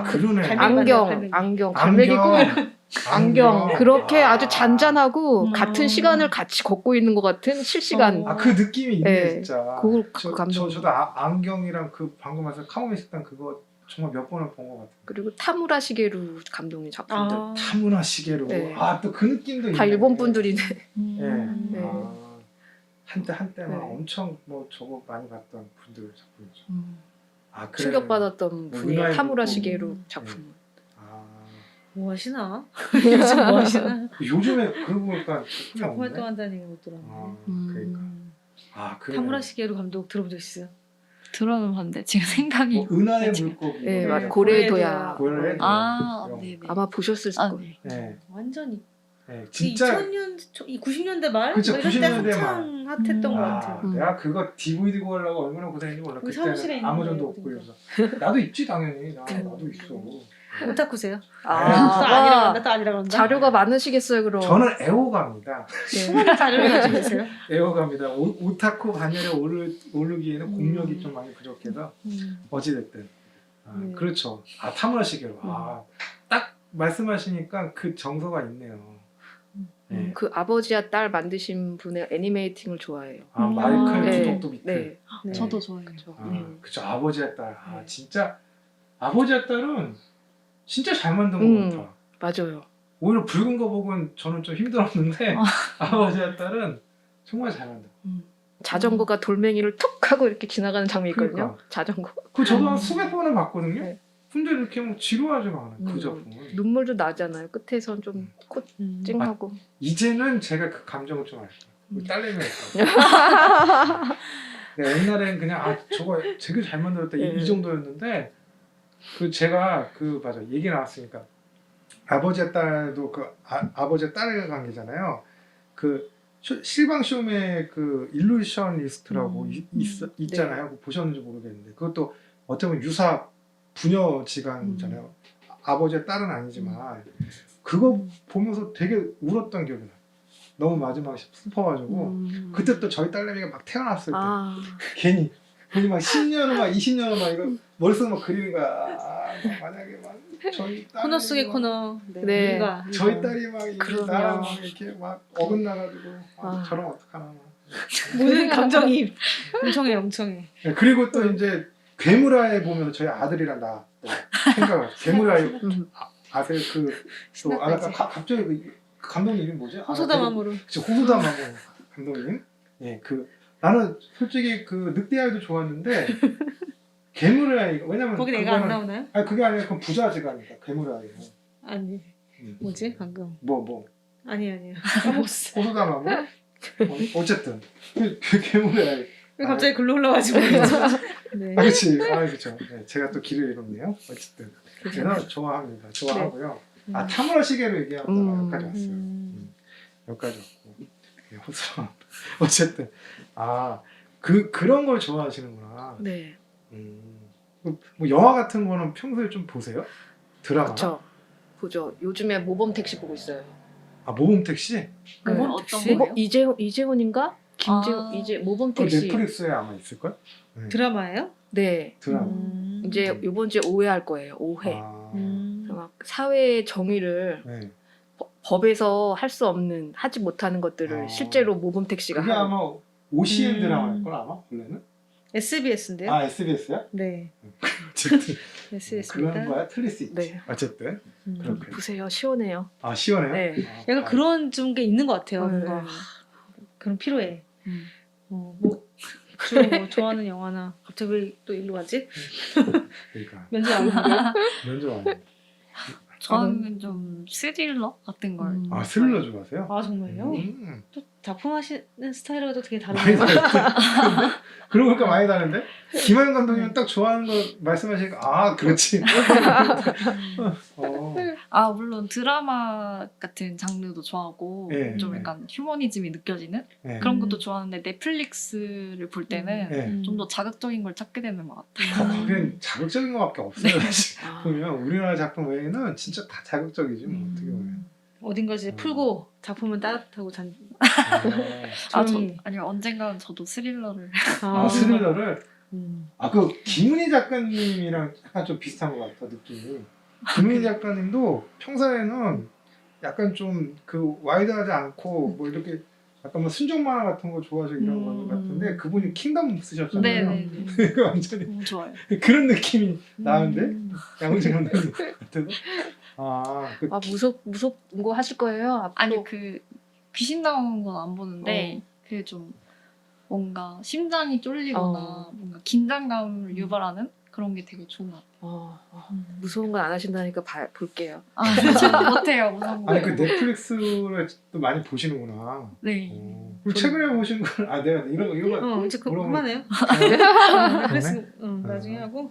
그러네. 안경. 갈매기 꿈. 안경. 그렇게 아주 잔잔하고 같은 시간을 같이 걷고 있는 것 같은 실시간. 그 느낌이 있네 진짜. 그 감독. 저도 안경이랑 그 방금 말씀 카모메 식당 그거 정말 몇 번을 본 것 같아요. 그리고 타무라 시게루 감독님 작품들 아. 타무나 시계로 네. 또 그 느낌도 다 있네. 일본 분들이네. 음. 네. 한때 막 네. 엄청 뭐 저거 많이 봤던 분들 작품이죠. 그래. 충격받았던 뭐 분이에요. 은하의 타무라 물고기. 시게루 작품. 아, 뭐 하시나? 요즘 뭐 하시나? 요즘에 그러고 보니까 작품이 작품 없네. 활동한다는 얘기 못 들었네. 그러니까. 그래. 타무라 시게루 감독 들어본 적 있어요? 들어는 봤는데 지금 생각이 뭐 은하의 지금- 물고기. 네, 맞- 고래도야. 고래도야. 아, 이런 거. 네네. 아마 보셨을 아, 거예요. 네. 완전히 네, 진짜 2000년, 90년대 말? 그쵸, 뭐 이럴 때 90년대 한창 핫했던 것 같아요. 내가 그거 DVD 구하려고 얼마나 고생했는지 몰라. 우리 사무실에 그때는 있는 아무전도 거예요, 없고 그러니까. 그래서 나도 있지 당연히. 나도 있어. 오타쿠세요? 또 아, 아니라 와, 그런다, 또 아니라 그런다. 자료가 많으시겠어요, 그럼. 저는 애호가입니다. 네. 수많은 자료를 가지고 계세요. 애호가입니다. 오타쿠 반열에 오르기에는 공력이 좀 많이 부족해서 어찌됐든 네. 그렇죠. 타무라 시게로. 딱 말씀하시니까 그 정서가 있네요. 네. 그 아버지와 딸 만드신 분의 애니메이팅을 좋아해요. 마이클 네. 두독도 밑에. 네. 네. 저도 좋아해요. 그쵸. 아버지의 딸. 네. 진짜 아버지의 딸은 진짜 잘 만든 것 같아. 맞아요. 오히려 붉은 거북은 저는 좀 힘들었는데 아버지의 딸은 정말 잘 만든. 자전거가 돌멩이를 툭 하고 이렇게 지나가는 장면이 있거든요. 그러니까. 자전거. 그 저도 한 수백 번을 봤거든요. 네. 근데 이렇게 막 지루하지가 않아요. 그 작품은. 눈물도 나잖아요. 끝에선 좀 찡하고. 이제는 제가 그 감정을 좀 알죠. 우리 딸내미가 있어요. 옛날엔 그냥 저거 되게 잘 만들었다 이 정도였는데 제가 맞아 얘기 나왔으니까 아버지의 딸도 아버지의 딸의 관계잖아요. 실방 쇼메 일루셔니스트라고 있잖아요. 그거 보셨는지 모르겠는데 그것도 어떻게 보면 유사 부녀지간이잖아요. 아버지의 딸은 아니지만 그거 보면서 되게 울었던 기억이 나요. 너무 마지막에 슬퍼가지고 그때 또 저희 딸내미가 막 태어났을 때 괜히 막 10년을 막 20년을 막 이거 머릿속에 막 그리는 거야. 만약에 막 저희 딸이 코너 속의 코너. 네. 뭔가 저희 딸이 막 그러면. 나랑 막 이렇게 막 어긋나가지고 저러면 어떡하나. 모든 감정이 엄청해 엄청해. 네, 그리고 또 이제 괴물아이 보면서 저희 아들이랑 나 생각을 괴물아이 아세요? 신났다, 갑자기 그 감독님 이름 뭐지? 호소다마모루. 호소다마모 감독님. 예, 나는 솔직히 늑대아이도 좋았는데 괴물아이 왜냐면 거기 애가 안 나오나요? 아니 그게 아니라 그건 부자지간이니까 괴물아이는. 아니 뭐지 방금? 뭐 아니에요. 까먹었어. 호소다마모. 어쨌든 괴물아이. 왜 갑자기 글로 올라가지고 네. 그렇지. 그렇죠. 네, 제가 또 길을 잃었네요. 어쨌든 그래서 좋아합니다. 좋아하고요. 타무라 시계로 얘기하면 여기까지 왔어요. 여기까지 왔고 호소. 어쨌든 그런 걸 좋아하시는구나. 네. 뭐 영화 같은 거는 평소에 좀 보세요? 드라마? 그렇죠. 보죠. 요즘에 모범 택시 보고 있어요. 모범 택시? 모범 택시? 모범 이재훈인가? 모범 택시. 넷플릭스에 아마 있을 걸? 드라마예요? 네. 드라마. 이제 이번 주에 5회 할 거예요. 5회. 막 사회의 정의를 네. 법에서 할 수 없는 하지 못하는 것들을 실제로 모범 택시가 그게 하는. 아마 OCN 드라마일 걸 아마 원래는? SBS인데요? SBS야? 네. 어쨌든 SBS입니다. 그런 거야 틀릴 수 있지. 네. 어쨌든 그렇게. 보세요. 시원해요. 시원해요? 네. 약간 그런 좀 게 있는 것 같아요. 뭔가 그런 필요해. 뭐 주로 뭐 좋아하는 영화나 갑자기 왜 또 일로 가지? 그러니까 면접 안 보고요? 면접 안 해. 저는 좀 스릴러 같은 걸. 스릴러 좋아하세요? 정말요? 또 작품 하시는 스타일하고도 되게 많이 다르네요. 다른데? 그러고 보니까 많이 다른데? 김하영 감독님은 딱 좋아하는 거 말씀하시니까 그렇지. 물론 드라마 같은 장르도 좋아하고 네, 좀 네. 약간 휴머니즘이 느껴지는 네. 그런 것도 좋아하는데 넷플릭스를 볼 때는 네. 좀 더 자극적인 걸 찾게 되는 것 같아요. 거긴 자극적인 거밖에 없어요. 사실. 보면 우리나라 작품 외에는 진짜 다 자극적이지 뭐 어떻게 보면. 어딘가 이제 풀고 작품은 따뜻하고 아니요 언젠가는 저도 스릴러를. 스릴러를 김은희 작가님이랑 약간 좀 비슷한 것 같아 느낌이. 김은희 작가님도 평소에는 약간 좀 와이드하지 않고 뭐 이렇게 아까 뭐 순정 만화 같은 거 좋아하시고 이런 거 같은데 그분이 킹덤 쓰셨잖아요. 네네네. 그러니까 완전히 너무 좋아요. 그런 느낌이 나는데 양훈진 감독님 같아도 그 아 무섭은 거 하실 거예요? 앞으로? 아니 그 귀신 나오는 건 안 보는데 그게 좀 뭔가 심장이 쫄리거나 뭔가 긴장감을 유발하는 그런 게 되게 좋은 것 같아요. 무서운 건 안 하신다니까 볼게요. 아 진짜 못해요 무서운 거. 아니 그 넷플릭스를 또 많이 보시는구나. 네. 그럼 최근에 보신 건 내가 이런 거 이제 물어보면- 그만해요. 그래서 나중에 하고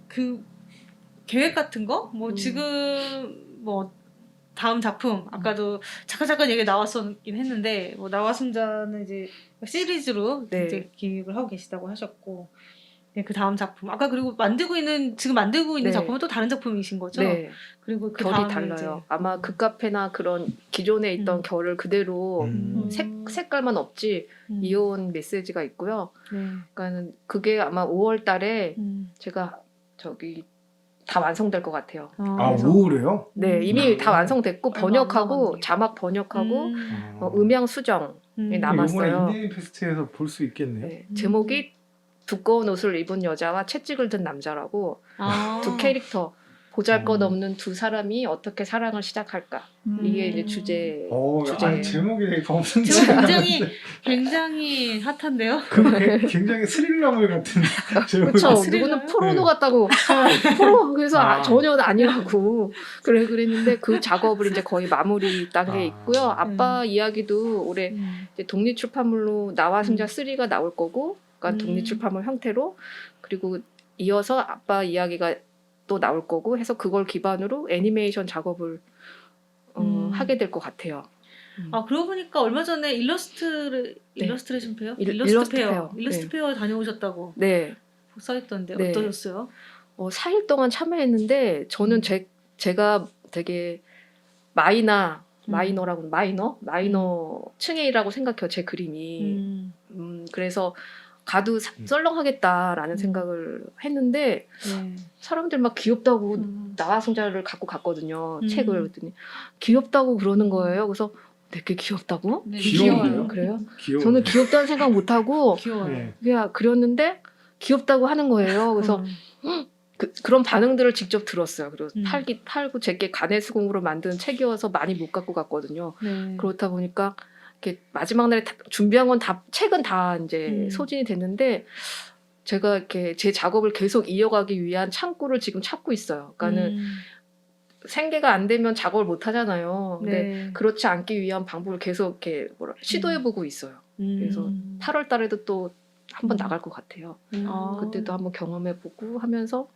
그 계획 같은 거 뭐 지금 뭐 다음 작품 아까도 잠깐 얘기 나왔었긴 했는데 뭐 나와 승자는 이제 시리즈로 네. 이제 기획을 하고 계시다고 하셨고 네, 그 다음 작품 아까 그리고 지금 만들고 있는 네. 작품은 또 다른 작품이신 거죠? 네, 그리고 그 결이 다음에 달라요. 이제 아마 그 카페나 그런 기존에 있던 결을 그대로 음. 색깔만 없지 이어온 메시지가 있고요. 네. 그러니까는 그게 아마 5월 달에 제가 다 완성될 것 같아요. 그래서- 우울해요? 네, 이미 다 완성됐고 얼마 안 번역하고 남았네요. 자막 번역하고 음향 수정이 남았어요. 이번에 인디애니 페스트에서 볼 수 있겠네요. 네, 제목이 두꺼운 옷을 입은 여자와 채찍을 든 남자라고 두 캐릭터 보잘것없는 두 사람이 어떻게 사랑을 시작할까 이게 이제 주제예요. 제목이 되게 범상치 제목 않은데 굉장히 핫한데요? 굉장히 스릴러물 같은 제목이 그렇죠. 스릴러요? 누구는 포르노 같다고 포르노 그래서 아. 전혀 아니라고 그랬는데 그 작업을 이제 거의 마무리 단계에 있고요. 아빠 이야기도 올해 이제 독립출판물로 나와 승자 3가 나올 거고, 그러니까 독립출판물 형태로 그리고 이어서 아빠 이야기가 또 나올 거고 해서 그걸 기반으로 애니메이션 작업을 하게 될 것 같아요. 그러고 보니까 얼마 전에 일러스트레이션 페어? 일러스트 일러스트 페어 다녀오셨다고 네. 써있던데 네. 어떠셨어요? 4일 동안 참여했는데 저는 제가 되게 마이너라고 마이너 층이라고 생각해요. 제 그림이. 그래서 가도 썰렁하겠다라는 생각을 했는데 네. 사람들 막 귀엽다고 나와승자를 갖고 갔거든요. 책을 그랬더니 귀엽다고 그러는 거예요. 그래서 내게 귀엽다고? 네, 귀여운데요? 그래요? 귀여워. 저는 귀엽다는 생각 못 하고 귀여워요. 네. 그냥 그렸는데 귀엽다고 하는 거예요. 그래서 그런 반응들을 직접 들었어요. 그리고 팔고 제게 간의 수공으로 만든 책이어서 많이 못 갖고 갔거든요. 네. 그렇다 보니까 이렇게 마지막 날에 준비한 건 책은 다 이제 소진이 됐는데 제가 이렇게 제 작업을 계속 이어가기 위한 창구를 지금 찾고 있어요. 그러니까는 생계가 안 되면 작업을 못 하잖아요. 근데 네. 그렇지 않기 위한 방법을 계속 이렇게 시도해보고 있어요. 그래서 8월 달에도 또 한번 나갈 것 같아요. 그때도 한번 경험해보고 하면서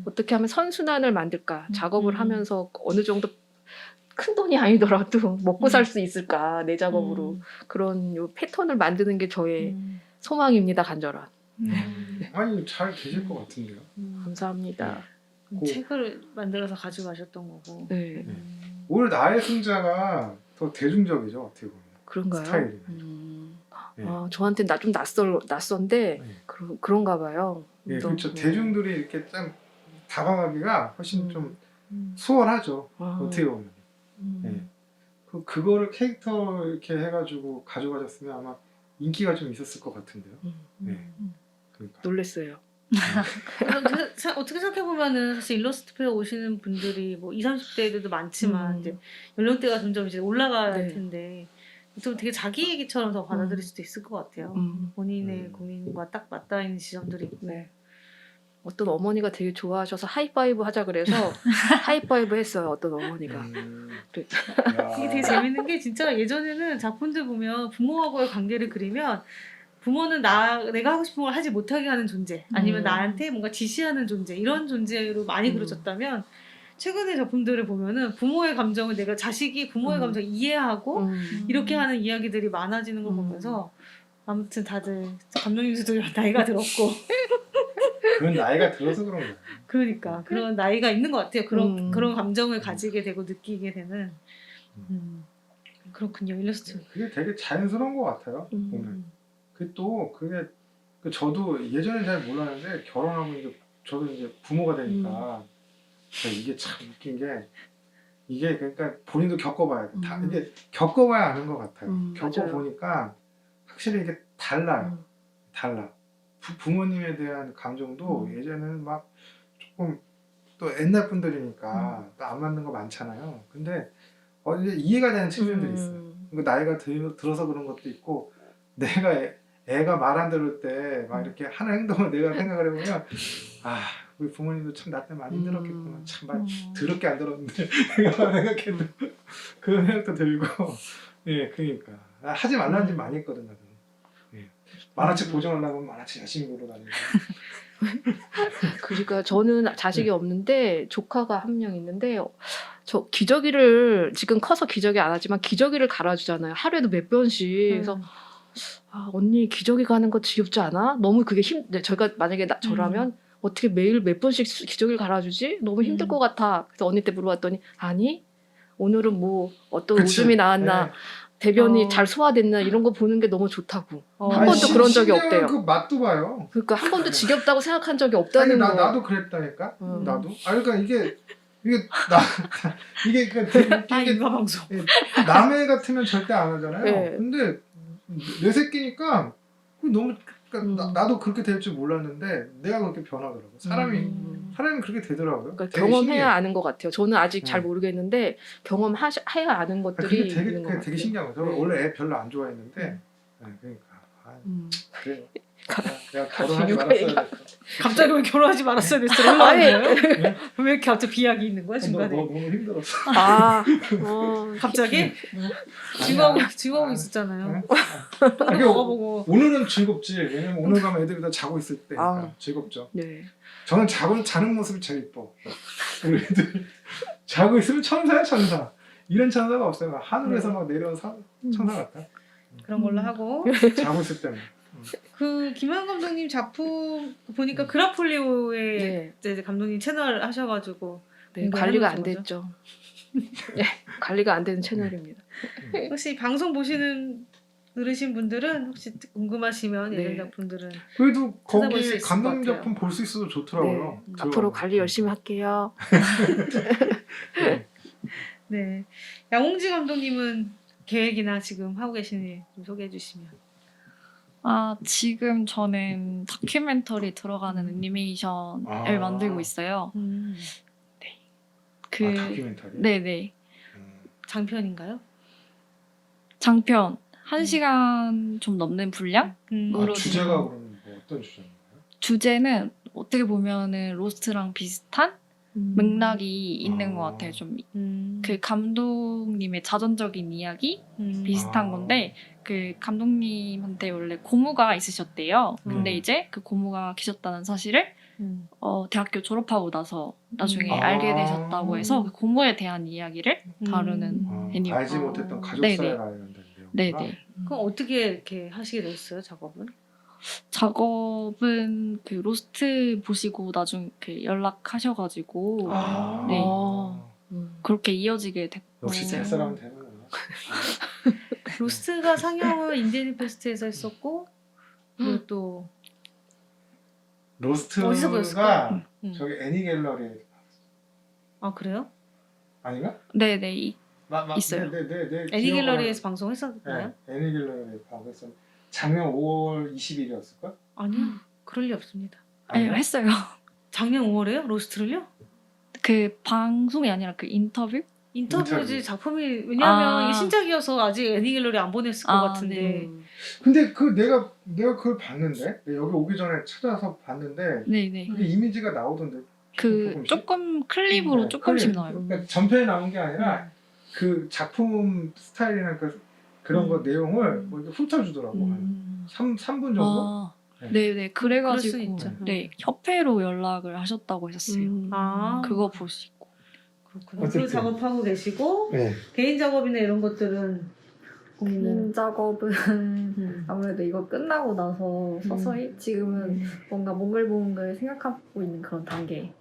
어떻게 하면 선순환을 만들까 작업을 하면서 어느 정도 큰 돈이 아니더라도 먹고 살 수 있을까 내 작업으로 그런 요 패턴을 만드는 게 저의 소망입니다. 간절한. 아니 잘 계실 것 같은데요. 감사합니다. 책을 만들어서 가져가셨던 거고. 네. 오히려 나의 승자가 더 대중적이죠 어떻게 보면. 그런가요? 스타일이. 네. 저한테 좀 낯선데 네. 그런가 봐요. 예, 또, 그렇죠. 대중들이 이렇게 좀 다가가기가 훨씬 좀 수월하죠. 어떻게 보면. 예. 그거를 캐릭터 이렇게 해가지고 가져가셨으면 아마 인기가 좀 있었을 것 같은데요. 네. 그러니까. 놀랬어요. 어떻게 생각해보면은 사실 일러스트 페어 오시는 분들이 뭐 20, 30대들도 많지만 이제 연령대가 점점 이제 올라갈 텐데 좀 되게 자기 얘기처럼 더 받아들일 수도 있을 것 같아요. 본인의 고민과 딱 맞닿아 있는 지점들이 있고. 네. 어떤 어머니가 되게 좋아하셔서 하이파이브 하자 그래서 하이파이브 했어요. 어떤 어머니가. 이게 되게 재밌는 게 진짜 예전에는 작품들 보면 부모하고의 관계를 그리면 부모는 내가 하고 싶은 걸 하지 못하게 하는 존재 아니면 나한테 뭔가 지시하는 존재 이런 존재로 많이 그려졌다면 최근의 작품들을 보면은 부모의 감정을 자식이 부모의 감정을 이해하고 이렇게 하는 이야기들이 많아지는 걸 보면서 아무튼 다들 감독님들도 나이가 들었고 그건 나이가 들어서 그런 거예요. 그러니까 그런 나이가 있는 것 같아요. 그런 감정을 가지게 되고 느끼게 되는 그렇군요. 일러스트. 그게 되게 자연스러운 것 같아요. 보면. 그게 저도 예전엔 잘 몰랐는데 결혼하고 이제 저도 이제 부모가 되니까 이게 참 웃긴 게 이게 그러니까 본인도 겪어봐야 돼. 다 음. 이게 겪어봐야 아는 것 같아요. 맞아요. 겪어보니까 확실히 이게 달라요. 달라. 부모님에 대한 감정도 예전에는 막 조금 또 옛날 분들이니까 또 안 맞는 거 많잖아요. 근데 이제 이해가 되는 측면들이 있어요. 그 나이가 들어서 그런 것도 있고 내가 애가 말 안 들을 때 막 이렇게 하는 행동을 내가 생각을 해보면 아 우리 부모님도 참 나 때문에 많이 힘들었겠구나. 참 많이 더럽게 안 들었는데 내가 생각해도 그런 생각도 들고 예 그러니까 하지 말라는 짓 많이 했거든 나도. 예. 만화책 보정하려고 하면 만화책 열심히 보러 다니고. 그러니까 저는 자식이 없는데 조카가 한 명 있는데 저 기저귀를 지금 커서 기저귀 안 하지만 기저귀를 갈아주잖아요. 하루에도 몇 번씩. 그래서 아, 언니 기저귀 가는 거 지겹지 않아? 너무 그게 저희가 만약에 저라면 어떻게 매일 몇 번씩 기저귀를 갈아주지? 너무 힘들 것 같아. 그래서 언니 때 물어봤더니 아니 오늘은 뭐 어떤 그치. 오줌이 나왔나 네. 대변이 잘 소화됐나 이런 거 보는 게 너무 좋다고. 한 아니, 번도 그런 적이 심지어는 없대요. 그 맛도 봐요. 그러니까 한 번도 네. 지겹다고 생각한 적이 아니 없다는 거. 나도 그랬다니까. 음. 나도. 그러니까 이게 나 이게 그러니까 되게 웃긴 게 육아 방송. 남의 같으면 절대 안 하잖아요. 네. 근데 내 새끼니까 너무 그러니까 나도 그렇게 될 줄 몰랐는데 내가 그렇게 변하더라고. 사람이 그렇게 되더라고요. 그러니까 되게 경험해야 신기해요. 아는 것 같아요. 저는 아직 잘 모르겠는데 경험해야 아는 것들이 그게 되게 있는 것 그게 같아요. 되게 신기한 거죠. 네. 원래 애 별로 안 좋아했는데 네, 그러니까 그래. 내가 결혼하지 육아 말았어야 얘기하- 됐어. 갑자기 왜 결혼하지 말았어야 됐어? 아니, 올라왔네요. 왜 이렇게 갑자기 비약이 있는 거야 너 중간에? 너무 힘들었어. 아, 갑자기 아니야. 지구하고 아, 있었잖아요. 네? 또 먹어보고. 오늘은 즐겁지. 왜냐면 오늘 가면 애들이 다 자고 있을 때니까 아. 즐겁죠. 네. 저는 자는 모습이 제일 이뻐. 우리 애들 자고 있으면 천사야 천사. 이런 천사가 없어요. 하늘에서 막 내려온 천사 같아. 그런 걸로 하고 자고 있을 때만. 그 김한 감독님 작품 보니까 그라폴리오의 네. 이제 감독님 채널 하셔가지고 네, 공부를 관리가 안 해놓으신 됐죠. 네, 관리가 안 되는 채널입니다. 혹시 방송 보시는 들으신 분들은 혹시 궁금하시면 네. 이런 작품들은 그래도 찾아볼 수 거기 있을 것 감독님 같아요. 작품 볼 수 있어도 좋더라고요. 네, 앞으로 관리 열심히 할게요. 네 양홍지 감독님은 계획이나 지금 하고 계신 일 좀 소개해 주시면. 지금 저는 다큐멘터리 들어가는 애니메이션을 만들고 있어요. 그 다큐멘터리. 네네 장편인가요? 장편 1시간 좀 넘는 분량? 으로 주제가 지금- 그러면 뭐 어떤 주제인가요? 주제는 어떻게 보면은 로스트랑 비슷한 맥락이 있는 것 같아요. 좀 그 감독님의 자전적인 이야기 비슷한 건데 그 감독님한테 원래 고모가 있으셨대요. 근데 이제 그 고모가 계셨다는 사실을 대학교 졸업하고 나서 나중에 알게 되셨다고 해서 그 고모에 대한 이야기를 다루는 애니메이션. 알지 못했던 가족 네네. 사회가 이런 내용. 네네. 그럼 어떻게 이렇게 하시게 됐어요 작업은? 작업은 그 로스트 보시고 나중 그 연락하셔가지고 네. 그렇게 이어지게 됐어요. 역시 될 사람은 되는구나. 로스트가 상영을 인디애니 페스트에서 했었고 그리고 또 어디서 로스트가 보였을까? 저기 애니 갤러리 아 그래요? 아닌가? 네네. 있어요. 네, 애니 갤러리에서 방송했었나요? 네, 애니 갤러리 방송했어. 작년 5월 20일이었을까? 아니요 그럴 리 없습니다. 했어요. 작년 5월에요? 로스트를요? 그 방송이 아니라 그 인터뷰? 인터뷰지 인터뷰. 작품이 왜냐하면 아. 이게 신작이어서 아직 애니 갤러리 안 보냈을 것 같은데 네. 근데 내가 그걸 봤는데 내가 여기 오기 전에 찾아서 봤는데 네네. 그게 이미지가 나오던데. 그 조금 클립으로 네, 조금씩 클립. 나와요. 그러니까 전편에 나온 게 아니라 그 작품 스타일이나 그런 거 내용을 뭐 이렇게 훑어주더라고. 한 3분 정도? 네네. 그럴 수 그래가지고 있죠. 네 협회로 연락을 하셨다고 하셨어요. 아 그거 보시고. 그렇구나. 어쨌든. 그 작업하고 계시고 네. 개인 작업이나 이런 것들은 고민은 작업은 아무래도 이거 끝나고 나서 서서히 지금은 뭔가 몽글몽글 생각하고 있는 그런 단계.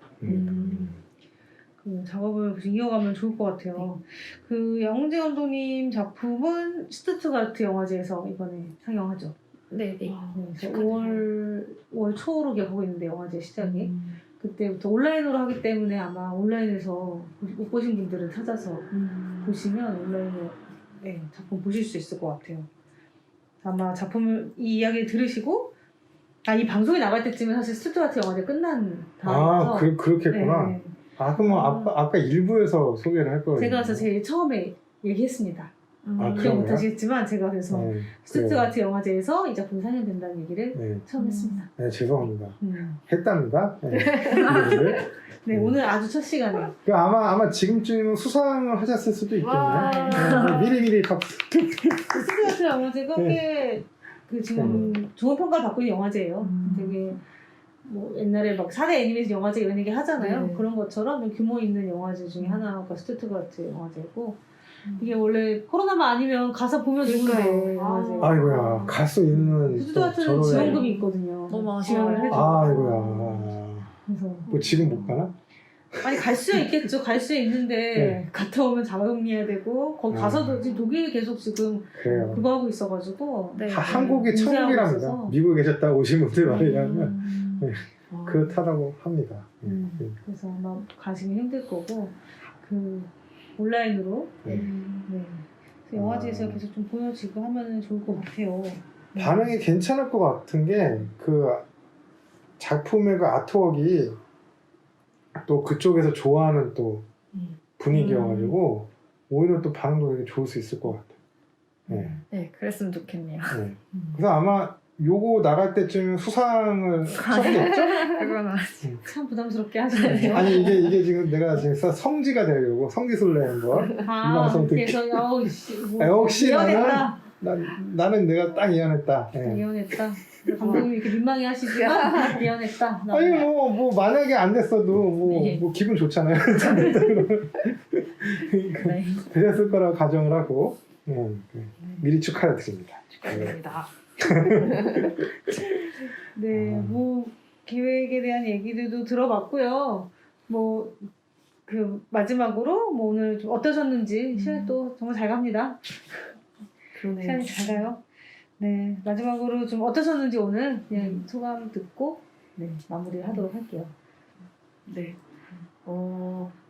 그 작업을 계속 이어가면 좋을 것 같아요. 그 양홍재 감독님 작품은 스투트가르트 영화제에서 이번에 상영하죠. 네네. 네, 5월 초로 기억하고 있는데 영화제 시작이 그때부터 온라인으로 하기 때문에 아마 온라인에서 못 보신 분들은 찾아서 보시면 온라인에 네, 작품 보실 수 있을 것 같아요. 아마 작품을 이 이야기를 들으시고 이 방송이 나갈 때쯤에 사실 스튜디오아트 영화제 끝난 다음이라서 그렇겠구나. 네. 그러면 아까 일부에서 소개를 할 거예요. 제가 그래서 제일 처음에 얘기했습니다. 그런 기억 거야? 못하시겠지만 제가 그래서 스튜디오아트 영화제에서 이 작품이 상영된다는 얘기를 처음 했습니다. 네, 죄송합니다. 음. 했답니다. 네, 오늘 아주 첫 시간에 아마 지금쯤 수상을 하셨을 수도 있겠네. 미리 박수. 스튜디오아트 영화제가 꽤 그 지금 좋은 평가를 받고 있는 영화제예요. 되게 뭐 옛날에 막 4대 애니메이션 영화제 이런 얘기 하잖아요. 네. 그런 것처럼 좀 규모 있는 영화제 중에 하나가 스튜디오아트 영화제고 이게 원래 코로나만 아니면 가서 보면 좋은데 영화제. 아이고야, 갈 수 있는 스튜디오아트는 지원금이 있거든요. 너무 아쉬워요. 지원을 해줘. 아이고야. 그래서 뭐 지금 못 가나? 아니 갈 수 있겠죠. 갈 수 있는데 갔다 오면 자가격리해야 되고 거기 가서도 지금 독일이 계속 지금 그래요. 그거 하고 있어가지고 네. 한국이 인쇄하고 천국이랍니다. 있어서. 미국에 계셨다 오신 분들 말이라면 아. 그렇다라고 합니다. 그래서 아마 가시기 힘들 거고 그 온라인으로 네. 네. 그래서 영화제에서 계속 좀 보여지고 하면 좋을 것 같아요. 반응이 괜찮을 것 같은 게 그 작품의 그 아트웍이 또 그쪽에서 좋아하는 또 분위기여가지고 오히려 또 반응도 되게 좋을 수 있을 것 같아요. 네. 네, 그랬으면 좋겠네요. 네. 그래서 아마 요거 나갈 때쯤 수상을 하시겠죠? 그거는 참 부담스럽게 하시네요. 아니 이게 지금 내가 지금 성지가 되려고 성지순례 한번 이 방송 듣기. 그래서 역시 예언했다. 나는 내가 딱 예언했다. 네. 예언했다. 감독님이 이렇게 민망해 하시지만 예언했다. 아니 뭐 만약에 안 됐어도 뭐 기분 좋잖아요. 네. 되셨을 거라고 가정을 하고 미리 축하드립니다. 축하드립니다. 네, 뭐 계획에 대한 얘기들도 들어봤고요. 뭐 그 마지막으로 뭐 오늘 좀 어떠셨는지 시간이 또 정말 잘 갑니다. 그러네요. 시간이 잘 가요. 네, 마지막으로 좀 어떠셨는지 오늘 그냥 소감 듣고 마무리를 하도록 할게요. 네.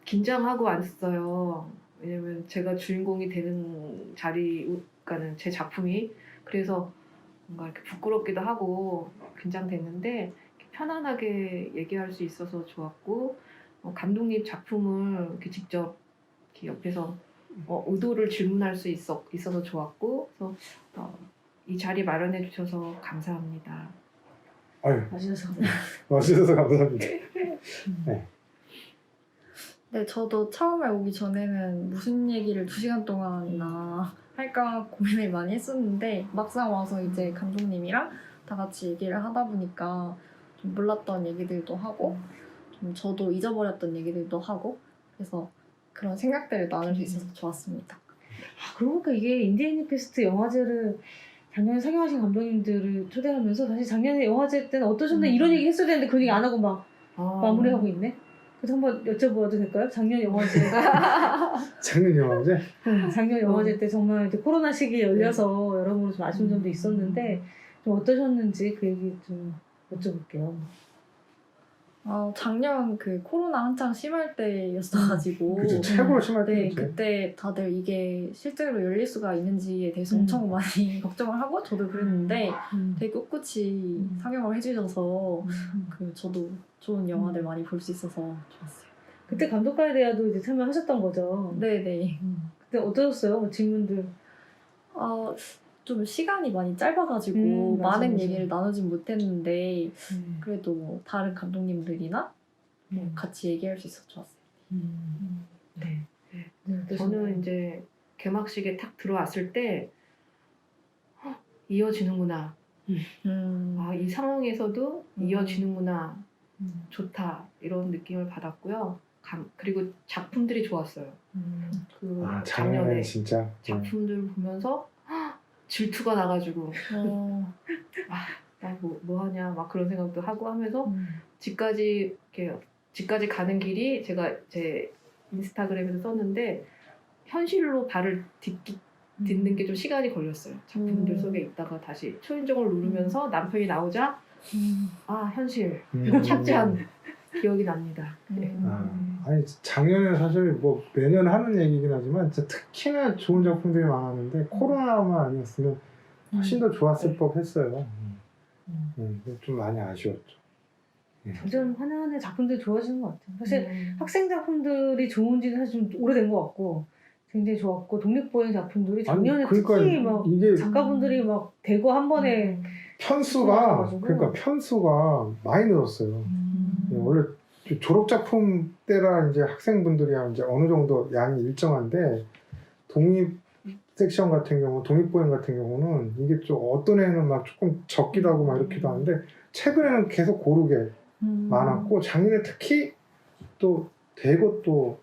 긴장하고 왔어요. 왜냐면 제가 주인공이 되는 자리가는 제 작품이 그래서 뭔가 이렇게 부끄럽기도 하고 긴장됐는데 이렇게 편안하게 얘기할 수 있어서 좋았고 감독님 작품을 이렇게 직접 이렇게 옆에서 의도를 질문할 수 있어서 좋았고 그래서 이 자리 마련해 주셔서 감사합니다. 아유, 와주셔서 감사합니다. 네, 저도 처음에 오기 전에는 무슨 얘기를 2시간 동안이나 할까 고민을 많이 했었는데 막상 와서 이제 감독님이랑 다 같이 얘기를 하다 보니까 좀 몰랐던 얘기들도 하고 좀 저도 잊어버렸던 얘기들도 하고 그래서 그런 생각들을 나눌 수 있어서 좋았습니다. 그러고 보니까 이게 인디애니 페스트 영화제를 작년에 상영하신 감독님들을 초대하면서 사실 작년에 영화제 때는 어떠셨나 이런 얘기 했어야 되는데 그 얘기 안 하고 막 마무리하고 있네. 그래서 한번 여쭤봐도 될까요? 작년 영화제. 작년 영화제? 작년 영화제 때 정말 이제 코로나 시기에 열려서 여러모로 좀 아쉬운 점도 있었는데 좀 어떠셨는지 그 얘기 좀 여쭤볼게요. 작년 그 코로나 한창 심할 때였어가지고 그죠, 최고로 심할 네, 때였지. 그때 다들 이게 실제로 열릴 수가 있는지에 대해서 엄청 많이 걱정을 하고 저도 그랬는데 되게 꿋꿋이 상영을 해주셔서 그 저도 좋은 영화들 많이 볼 수 있어서 좋았어요. 그때 감독과에 대화도 이제 참여하셨던 거죠? 네네. 그때 어떠셨어요? 질문들. 좀 시간이 많이 짧아가지고 맞아, 많은 맞아. 얘기를 나누진 못했는데 그래도 뭐 다른 감독님들이나 같이 얘기할 수 있어서 좋았어요. 네. 저는 이제 개막식에 탁 들어왔을 때 이어지는구나. 이 상황에서도 이어지는구나. 좋다. 이런 느낌을 받았고요. 그리고 작품들이 좋았어요. 그 작년에 진짜 작품들 보면서 질투가 나가지고 나 뭐 하냐 막 그런 생각도 하고 하면서 집까지 가는 길이 제가 제 인스타그램에서 썼는데 현실로 발을 딛는 게 좀 시간이 걸렸어요. 작품들 속에 있다가 다시 초인종을 누르면서 남편이 나오자 현실 착지한 기억이 납니다. 네. 아니 작년에 사실 뭐 매년 하는 얘기긴 하지만 진짜 특히나 좋은 작품들이 많았는데 코로나만 아니었으면 훨씬 더 좋았을 법했어요. 좀 많이 아쉬웠죠. 점점 하나하나 작품들이 좋아지는 것 같아요. 사실 학생 작품들이 좋은지는 사실 좀 오래된 것 같고 굉장히 좋았고 독립보행 작품들이 작년에 그러니까 특히 막 이게 작가분들이 막 대거 한 번에 편수가 좋아져가지고. 그러니까 편수가 많이 늘었어요. 원래 졸업 작품 때라 이제 학생분들이 이제 어느 정도 양이 일정한데 독립 섹션 같은 경우, 독립보행 같은 경우는 이게 좀 어떤 애는 막 조금 적기도 하고 막 이렇기도 하는데 최근에는 계속 고르게 많았고 작년에 특히 또 대거 또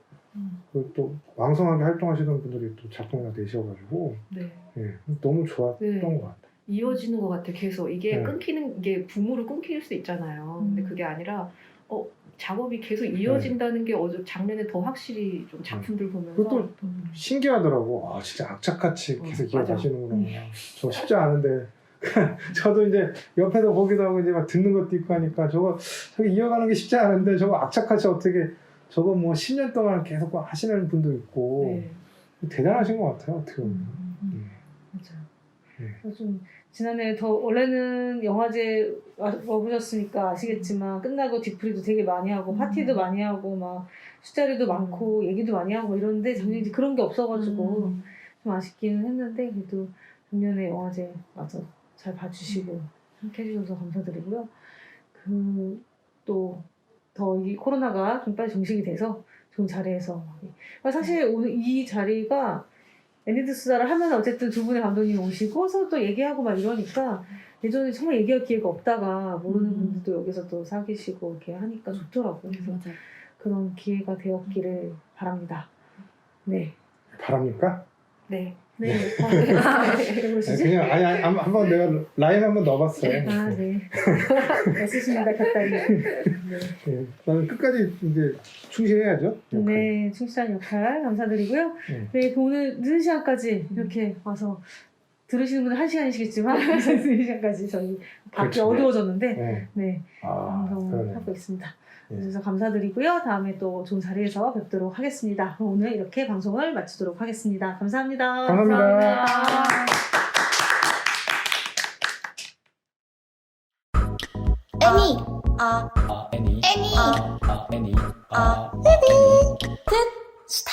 왕성하게 활동하시던 분들이 또 작품가 되셔가지고 네. 예, 너무 좋았던 네. 것 같아요. 이어지는 것 같아요. 계속 이게 네. 끊기는 게 붐으로 끊길 수 있잖아요. 근데 그게 아니라 작업이 계속 이어진다는 게 작년에 더 확실히 좀 작품들 보면서 그것도 신기하더라고. 아 진짜 악착같이 계속 이어가시는구나. 저 쉽지 않은데 저도 이제 옆에서 보기도 하고 이제 막 듣는 것도 있고 하니까 저거 이어가는 게 쉽지 않은데 저거 악착같이 어떻게 저거 뭐 10년 동안 계속 하시는 분도 있고 네. 대단하신 것 같아요. 어떻게 보면. 맞아요. 네. 그래서 좀 지난해 원래는 영화제 와보셨으니까 아시겠지만 끝나고 뒤풀이도 되게 많이 하고 파티도 많이 하고 막 술자리도 많고 얘기도 많이 하고 이런데 작년에 이제 그런 게 없어가지고 좀 아쉽기는 했는데 그래도 작년에 영화제 와서 잘 봐주시고 함께 해주셔서 감사드리고요. 또 더 이 코로나가 좀 빨리 종식이 돼서 좋은 자리에서 사실 오늘 이 자리가 애니드 수다를 하면 어쨌든 두 분의 감독님이 오시고 서로 또 얘기하고 막 이러니까 예전에 정말 얘기할 기회가 없다가 모르는 분들도 여기서 또 사귀시고 이렇게 하니까 좋더라고요. 그래서 맞아요. 그런 기회가 되었기를 바랍니다. 네. 바랍니까? 네. 네. 그러시지? 그냥 한번 내가 라인 한번 넣어봤어요. 아, 네. 애쓰십니다, 가까이. 네. 네, 나는 끝까지 이제 충실해야죠. 역할. 네, 충실한 역할 감사드리고요. 네, 오늘 늦은 시간까지 이렇게 와서 들으시는 분은 1시간이시겠지만 늦은 시간까지 저희 밖이 그렇죠. 어두워졌는데 네. 방송을 그러네. 하고 있습니다. 네. 그래서 감사드리고요. 다음에 또 좋은 자리에서 뵙도록 하겠습니다. 그럼 오늘 이렇게 방송을 마치도록 하겠습니다. 감사합니다. 감사합니다. 애니 애니 애니 애니 끝 스탑